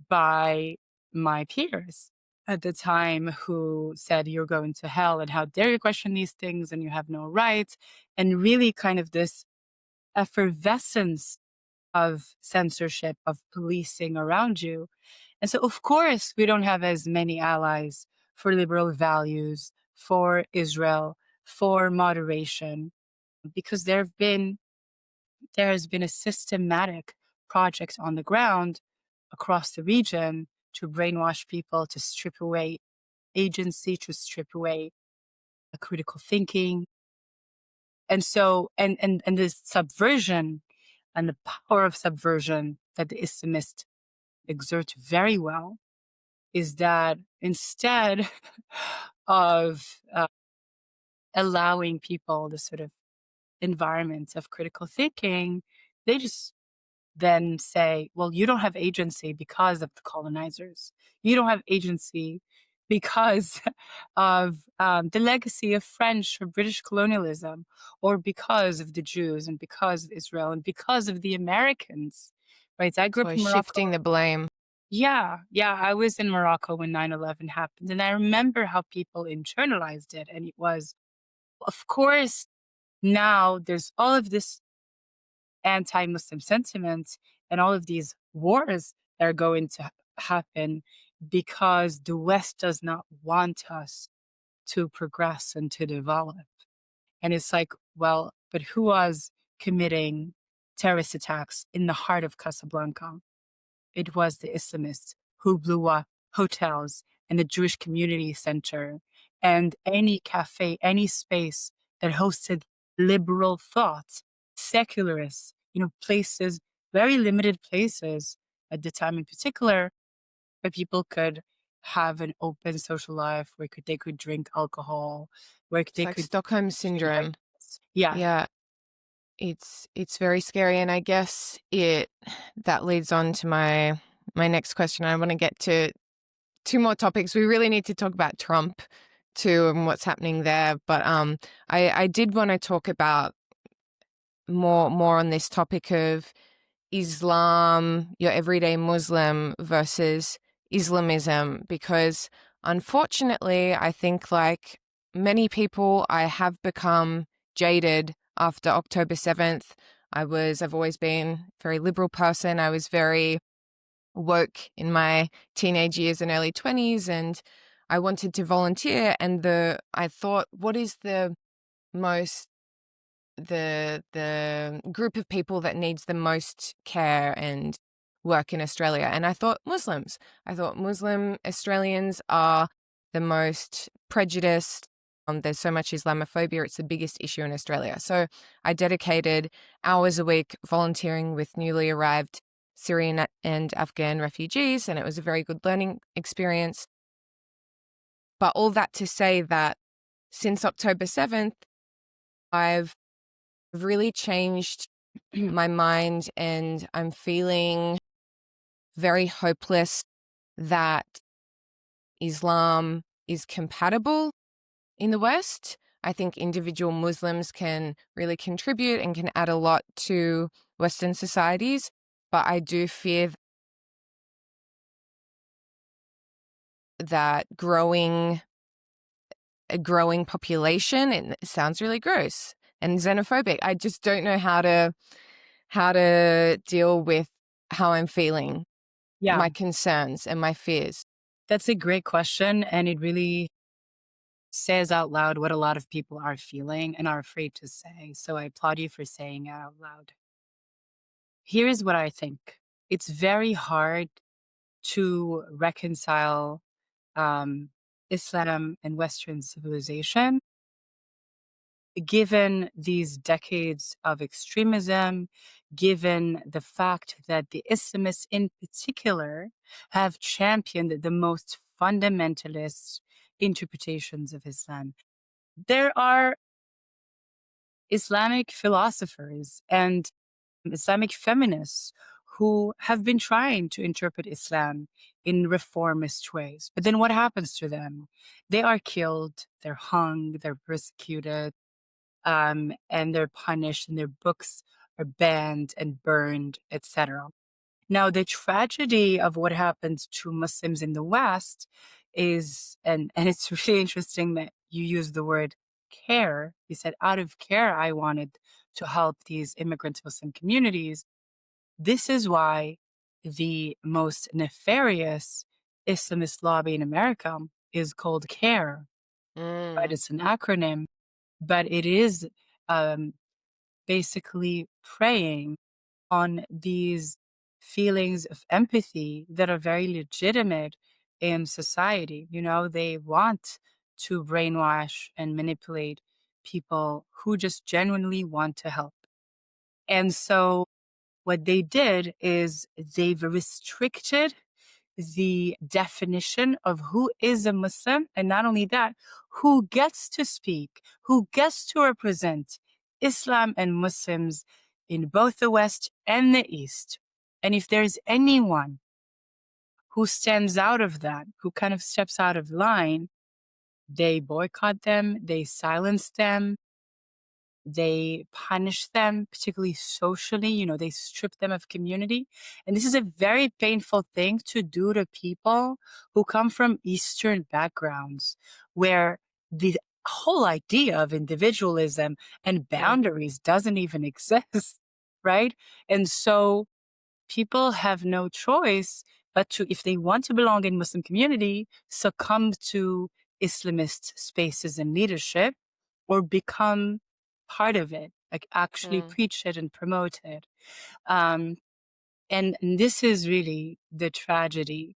by my peers at the time who said, "You're going to hell, and how dare you question these things, and you have no right," and really kind of this effervescence of censorship, of policing around you. And so, of course, we don't have as many allies for liberal values, for Israel, for moderation, because there has been a systematic project on the ground across the region to brainwash people, to strip away agency, to strip away a critical thinking. And so, and this subversion and the power of subversion that the Islamists exert very well is that instead of allowing people the sort of environment of critical thinking, they just then say, well, you don't have agency because of the colonizers. You don't have agency because of the legacy of French or British colonialism, or because of the Jews, and because of Israel, and because of the Americans. Right? I grew So up we're in Morocco. shifting the blame. Yeah, yeah, I was in Morocco when 9/11 happened, and I remember how people internalized it, and it was, of course, now there's all of this anti-Muslim sentiment and all of these wars that are going to happen because the West does not want us to progress and to develop. And it's like, well, but who was committing terrorist attacks in the heart of Casablanca? It was the Islamists who blew up hotels and the Jewish community center and any cafe, any space that hosted liberal thought, secularists, places, very limited places at the time in particular, where people could have an open social life, where they could drink alcohol, where It's they like could Stockholm exchange syndrome. ideas. Yeah, Yeah, it's very scary, and I guess it that leads on to my next question. I want to get to two more topics. We really need to talk about Trump too and what's happening there, but I did want to talk about more on this topic of Islam, your everyday Muslim versus Islamism, because unfortunately, I think like many people, I have become jaded after October 7th. I've always been a very liberal person. I was very woke in my teenage years and early 20s, and I wanted to volunteer. And I thought, what is most the group of people that needs the most care and work in Australia? And I thought Muslims. I thought Muslim Australians are the most prejudiced. There's so much Islamophobia. It's the biggest issue in Australia. So I dedicated hours a week volunteering with newly arrived Syrian and Afghan refugees, and it was a very good learning experience. But all that to say that since October 7th, I've really changed my mind, and I'm feeling very hopeless that Islam is compatible in the West. I think individual Muslims can really contribute and can add a lot to Western societies, but I do fear that a growing population, and it sounds really gross and xenophobic. I just don't know how to deal with how I'm feeling, yeah, my concerns and my fears. that's a great question. And it really says out loud what a lot of people are feeling and are afraid to say. So I applaud you for saying it out loud. Here's what I think. It's very hard to reconcile um, Islam and Western civilization, given these decades of extremism, given the fact that the Islamists in particular have championed the most fundamentalist interpretations of Islam. There are Islamic philosophers and Islamic feminists who have been trying to interpret Islam in reformist ways. But then what happens to them? They are killed, they're hung, they're persecuted, and they're punished, and their books are banned and burned, etc. Now, the tragedy of what happens to Muslims in the West is, and it's really interesting that you use the word care. You said, out of care, I wanted to help these immigrant Muslim communities. This is why the most nefarious Islamist lobby in America is called CARE, right? Mm. It's an acronym, but it is um, basically preying on these feelings of empathy that are very legitimate in society. You know, they want to brainwash and manipulate people who just genuinely want to help. And so what they did is they've restricted the definition of who is a Muslim, and not only that, who gets to speak, who gets to represent Islam and Muslims in both the West and the East. And if there's anyone who stands out of that, who kind of steps out of line, they boycott them, they silence them, they punish them, particularly socially. You know, they strip them of community. And this is a very painful thing to do to people who come from Eastern backgrounds, where the whole idea of individualism and Mm. boundaries doesn't even exist, right? And so people have no choice but to, if they want to belong in Muslim community, succumb to Islamist spaces and leadership, or become part of it, like actually Mm. preach it and promote it. Um, and this is really the tragedy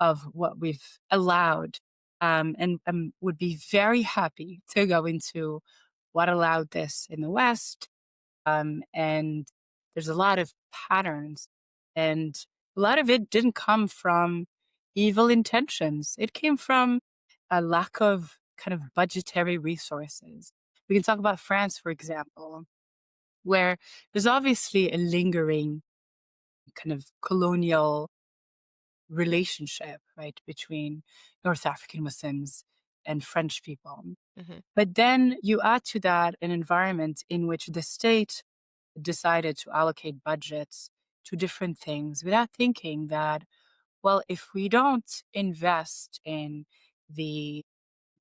of what we've allowed. And would be very happy to go into what allowed this in the West, and there's a lot of patterns, and a lot of it didn't come from evil intentions. It came from a lack of kind of budgetary resources. We can talk about France, for example, where there's obviously a lingering kind of colonial relationship, right, between North African Muslims and French people. Mhm. But then you add to that an environment in which the state decided to allocate budgets to different things without thinking that, well, if we don't invest in the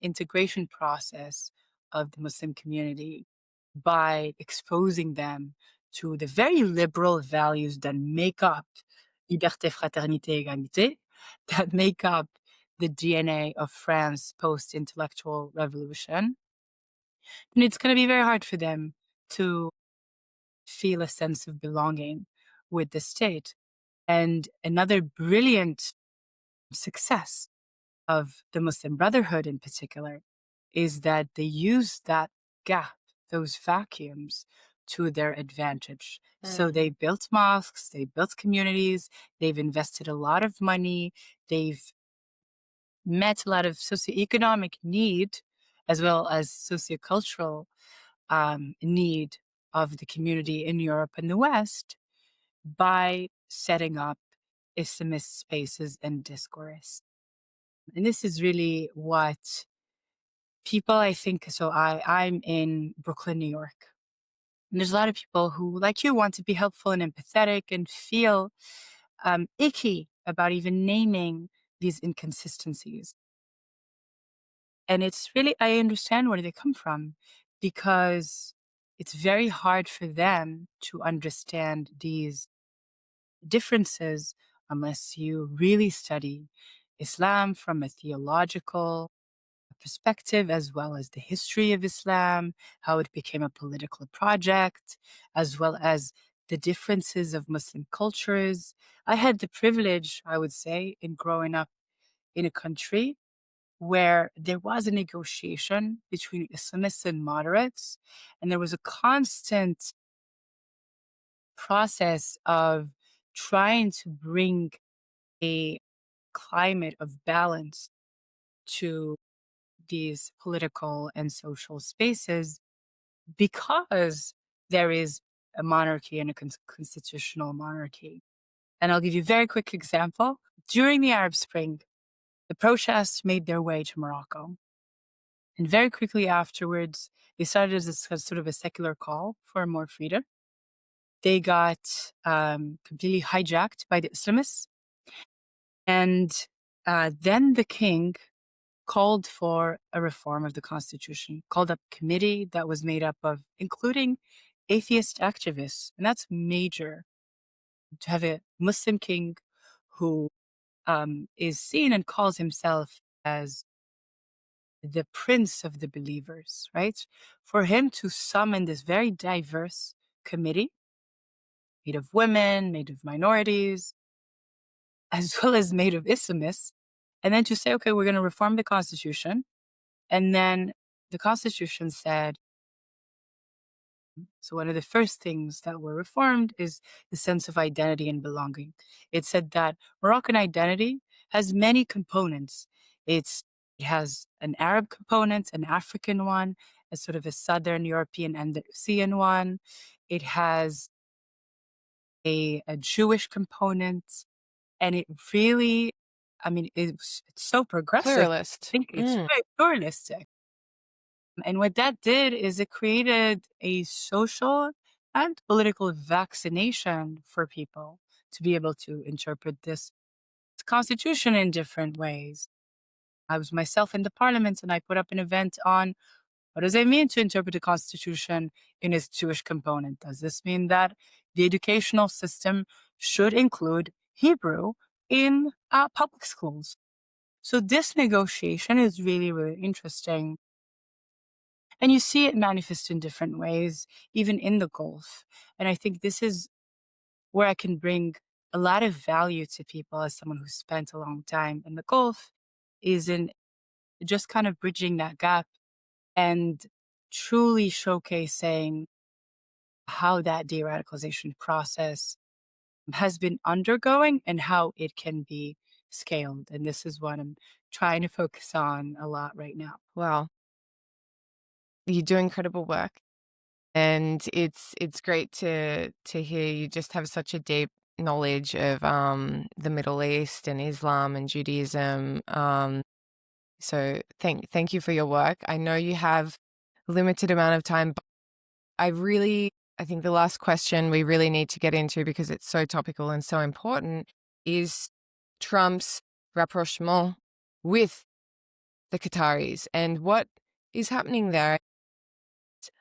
integration process of the Muslim community by exposing them to the very liberal values that make up liberté, fraternité, égalité, that make up the DNA of France post intellectual revolution, then it's going to be very hard for them to feel a sense of belonging with the state. And another brilliant success of the Muslim Brotherhood in particular is that they use that gap, those vacuums, to their advantage. So Mm. they built mosques, they built communities, they've invested a lot of money, they've met a lot of socioeconomic need as well as sociocultural need of the community in Europe and the West by setting up Islamist spaces and discourse. And this is really what people, I think, so I'm in Brooklyn, New York. And there's a lot of people who, like you, want to be helpful and empathetic and feel icky about even naming these inconsistencies. And it's really, I understand where they come from, because it's very hard for them to understand these differences unless you really study Islam from a theological perspective, as well as the history of Islam, how it became a political project, as well as the differences of Muslim cultures. I had the privilege, I would say, in growing up in a country where there was a negotiation between Islamists and moderates, and there was a constant process of trying to bring a climate of balance to these political and social spaces, because there is a monarchy and a constitutional monarchy. And I'll give you a very quick example. During the Arab Spring, the protests made their way to Morocco. And very quickly afterwards, they started as a sort of a secular call for more freedom. They got completely hijacked by the Islamists. And then the king called for a reform of the constitution, called up a committee that was made up of including atheist activists. And that's major to have a Muslim king who is seen and calls himself as the prince of the believers, right? For him to summon this very diverse committee made of women, made of minorities, as well as made of Islamists, and then to say, okay, we're going to reform the constitution. And then the constitution said, so one of the first things that were reformed is the sense of identity and belonging. It said that Moroccan identity has many components. It has an Arab component, an African one, a sort of a Southern European Andalusian one. It has a Jewish component, and it really, I mean, it's so progressive. I Pluralist. think it's Mm. very pluralistic. And what that did is it created a social and political vaccination for people to be able to interpret this constitution in different ways. I was myself in the parliament and I put up an event on what does it mean to interpret the constitution in its Jewish component? Does this mean that the educational system should include Hebrew in public schools? So this negotiation is really, really interesting. And you see it manifest in different ways, even in the Gulf. And I think this is where I can bring a lot of value to people as someone who spent a long time in the Gulf, is in just kind of bridging that gap and truly showcasing how that de radicalization process has been undergoing and how it can be scaled. And this is what I'm trying to focus on a lot right now. Wow. You do incredible work. And it's great to hear you just have such a deep knowledge of the Middle East and Islam and Judaism. So thank you for your work. I know you have limited amount of time, but I think the last question we really need to get into, because it's so topical and so important, is Trump's rapprochement with the Qataris and what is happening there.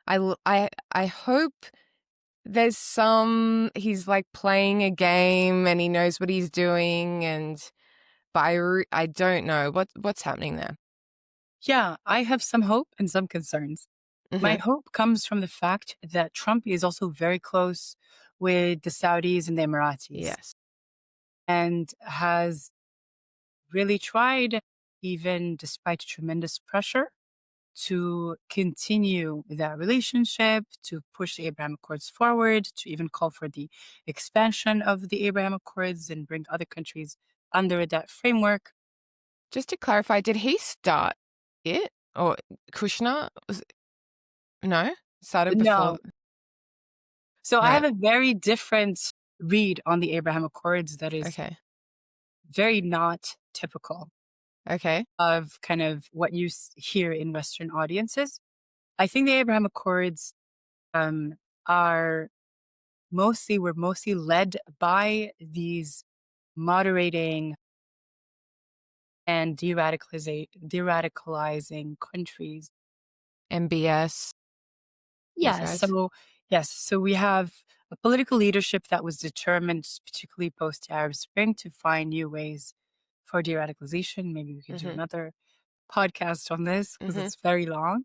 I hope there's he's like playing a game and he knows what he's doing, but I don't know what's happening there. Yeah, I have some hope and some concerns. My Mhm. hope comes from the fact that Trump is also very close with the Saudis and the Emiratis Yes. and has really tried, even despite tremendous pressure, to continue that relationship, to push the Abraham Accords forward, to even call for the expansion of the Abraham Accords and bring other countries under that framework. Just to clarify, did he start it, or Kushner no, started before? No. So I Right. have a very different read on the Abraham Accords that is Okay. very not typical Okay. of kind of what you hear in Western audiences. I think the Abraham Accords um, are were mostly led by these moderating and de-radicalizing countries. MBS, these Yes. guys. So we have a political leadership that was determined, particularly post Arab Spring, to find new ways for de-radicalization. Maybe we could do Mhm. another podcast on this because Mhm. it's very long.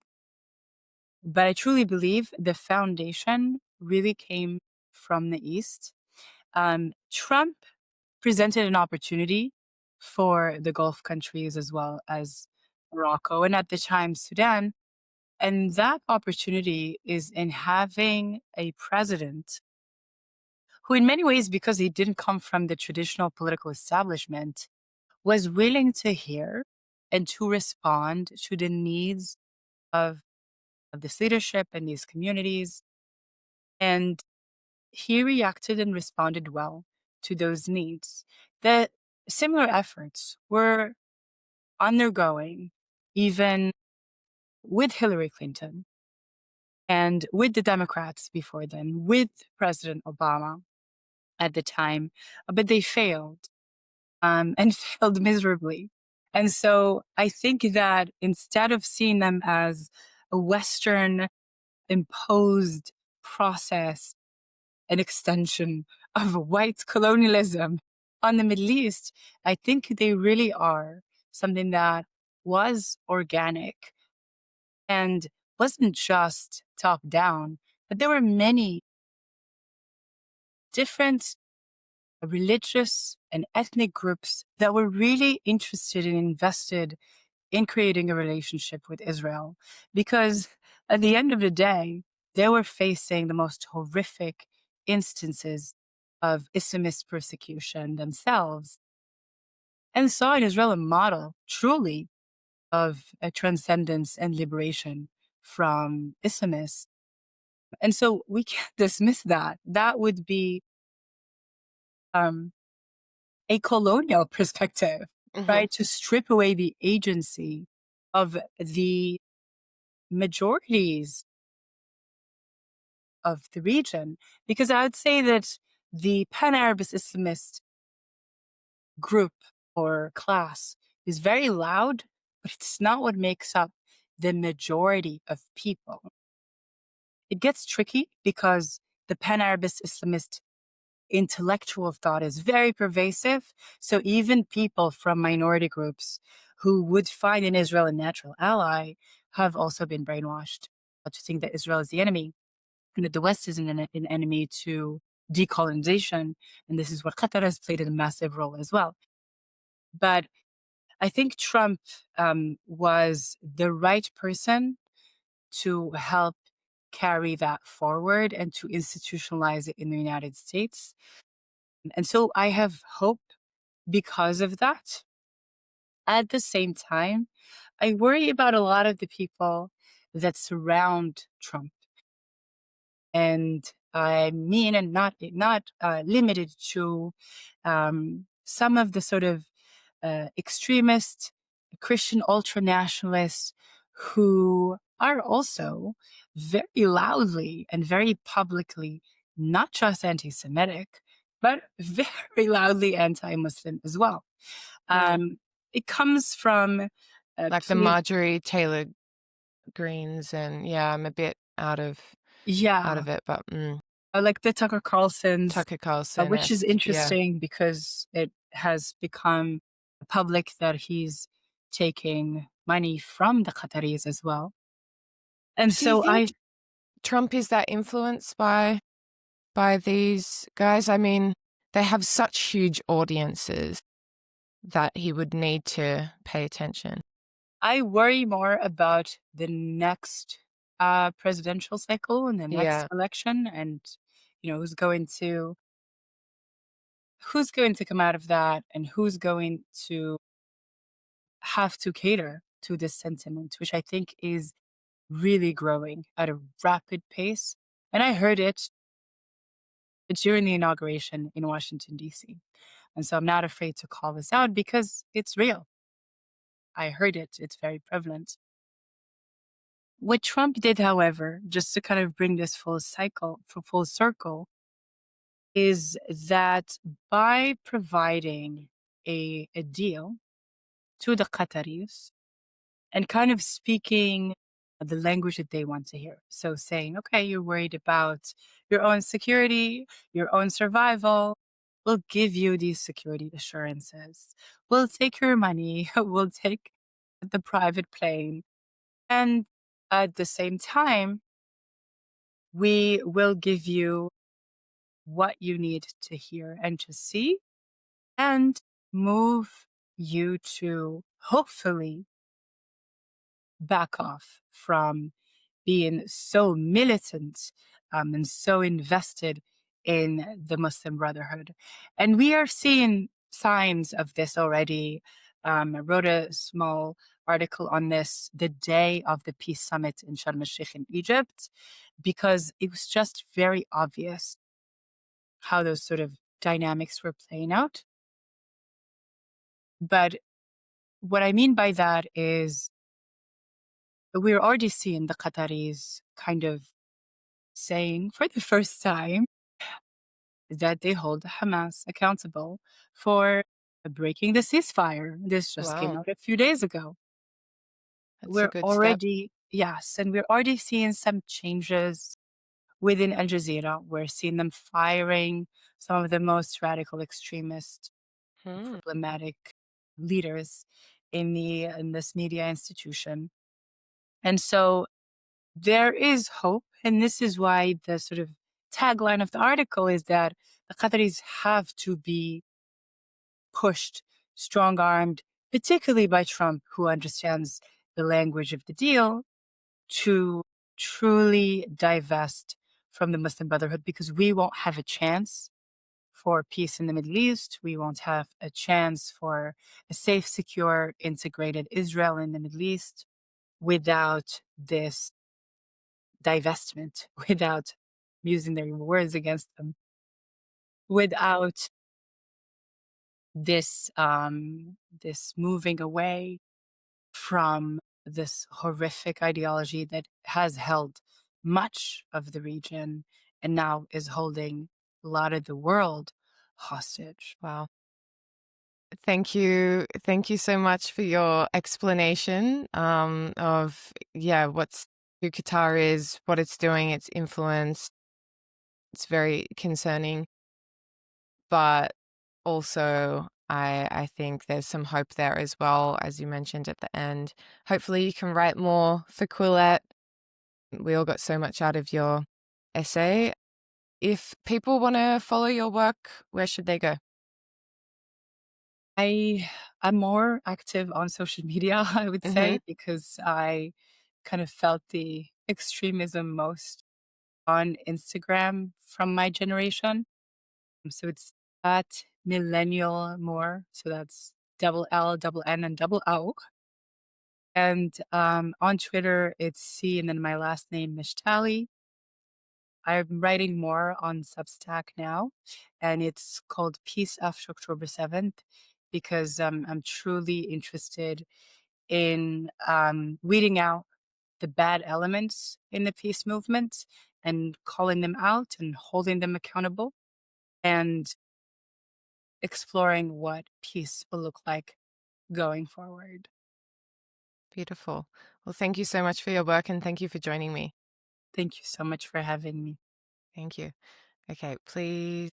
But I truly believe the foundation really came from the East. Trump presented an opportunity for the Gulf countries as well as Morocco and at the time Sudan. And that opportunity is in having a president who, in many ways, because he didn't come from the traditional political establishment, was willing to hear and to respond to the needs of, of this leadership and these communities. And he reacted and responded well. to those needs, that similar efforts were undergoing even with Hillary Clinton and with the Democrats before then, with President Obama at the time, but they failed and failed miserably. And so I think that instead of seeing them as a Western imposed process, an extension of white colonialism on the Middle East, I think they really are something that was organic and wasn't just top down, but there were many different religious and ethnic groups that were really interested and invested in creating a relationship with Israel. Because at the end of the day, they were facing the most horrific instances of Islamist persecution themselves and saw in Israel a model truly of a transcendence and liberation from Islamists. And so we can't dismiss that. That would be um, a colonial perspective, Hmm. right? To strip away the agency of the majorities of the region. Because I would say that the Pan Arabist Islamist group or class is very loud, but it's not what makes up the majority of people. It gets tricky because the Pan Arabist Islamist intellectual thought is very pervasive. So even people from minority groups who would find in Israel a natural ally have also been brainwashed to think that Israel is the enemy and that the West is an enemy to decolonization. And this is what Qatar has played a massive role as well. But I think Trump was the right person to help carry that forward and to institutionalize it in the United States. And so I have hope because of that. At the same time, I worry about a lot of the people that surround Trump. And I mean, and not limited to some of the sort of extremist Christian ultranationalists who are also very loudly and very publicly not just anti-Semitic, but very loudly anti-Muslim as well. Mm. Um, it comes from Like the Marjorie Taylor Greens, and yeah, I'm a bit out yeah, of it, but like the Tucker Carlson's, Tucker Carlson which is esque, yeah. interesting because it has become public that he's taking money from the Qataris as well. And Do you so think Trump is that influenced by these guys? I mean, they have such huge audiences that he would need to pay attention. I worry more about the next presidential cycle and the next Yeah. election, and who's going to come out of that, and who's going to have to cater to this sentiment, which I think is really growing at a rapid pace. And I heard it during the inauguration in Washington, D.C. And so I'm not afraid to call this out because it's real. I heard it, it's very prevalent. What Trump did, however, just to kind of bring this full circle, is that by providing a deal to the Qataris and kind of speaking the language that they want to hear. So saying, okay, you're worried about your own security, your own survival. We'll give you these security assurances. We'll take your money. We'll take the private plane. And at the same time, we will give you what you need to hear and to see and move you to hopefully back off from being so militant and so invested in the Muslim Brotherhood. And we are seeing signs of this already. I wrote a small article on this the day of the peace summit in Sharm el-Sheikh in Egypt, because it was just very obvious how those sort of dynamics were playing out. But what I mean by that is we're already seeing the Qataris kind of saying for the first time that they hold Hamas accountable for breaking the ceasefire. This just came Wow, out a few days ago. that's a We're good step. already, yes, and we're already seeing some changes within Al Jazeera. We're seeing them firing some of the most radical extremist, Hmm. problematic leaders in this media institution. And so there is hope, and this is why the sort of tagline of the article is that the Qataris have to be pushed, strong armed, particularly by Trump, who understands the language of the deal, to truly divest from the Muslim Brotherhood because we won't have a chance for peace in the Middle East. We won't have a chance for a safe, secure, integrated Israel in the Middle East without this divestment, without using their words against them, without this moving away from this horrific ideology that has held much of the region and now is holding a lot of the world hostage. Wow. Thank you. Thank you so much for your explanation of, yeah, who Qatar is, what it's doing, its influence. It's very concerning, but also I think there's some hope there as well, as you mentioned at the end. Hopefully you can write more for Quillette. We all got so much out of your essay. If people want to follow your work, where should they go? I'm more active on social media, I would Mm-hmm. say, because I kind of felt the extremism most on Instagram from my generation. So it's at millennial more. So that's double L, double N, and double O. And on Twitter, it's C and then my last name, Mishtali. I'm writing more on Substack now, and it's called Peace After October 7th because I'm truly interested in weeding out the bad elements in the peace movement and calling them out and holding them accountable and exploring what peace will look like going forward. Beautiful. Well, thank you so much for your work and thank you for joining me. Thank you so much for having me. Thank you. Okay, please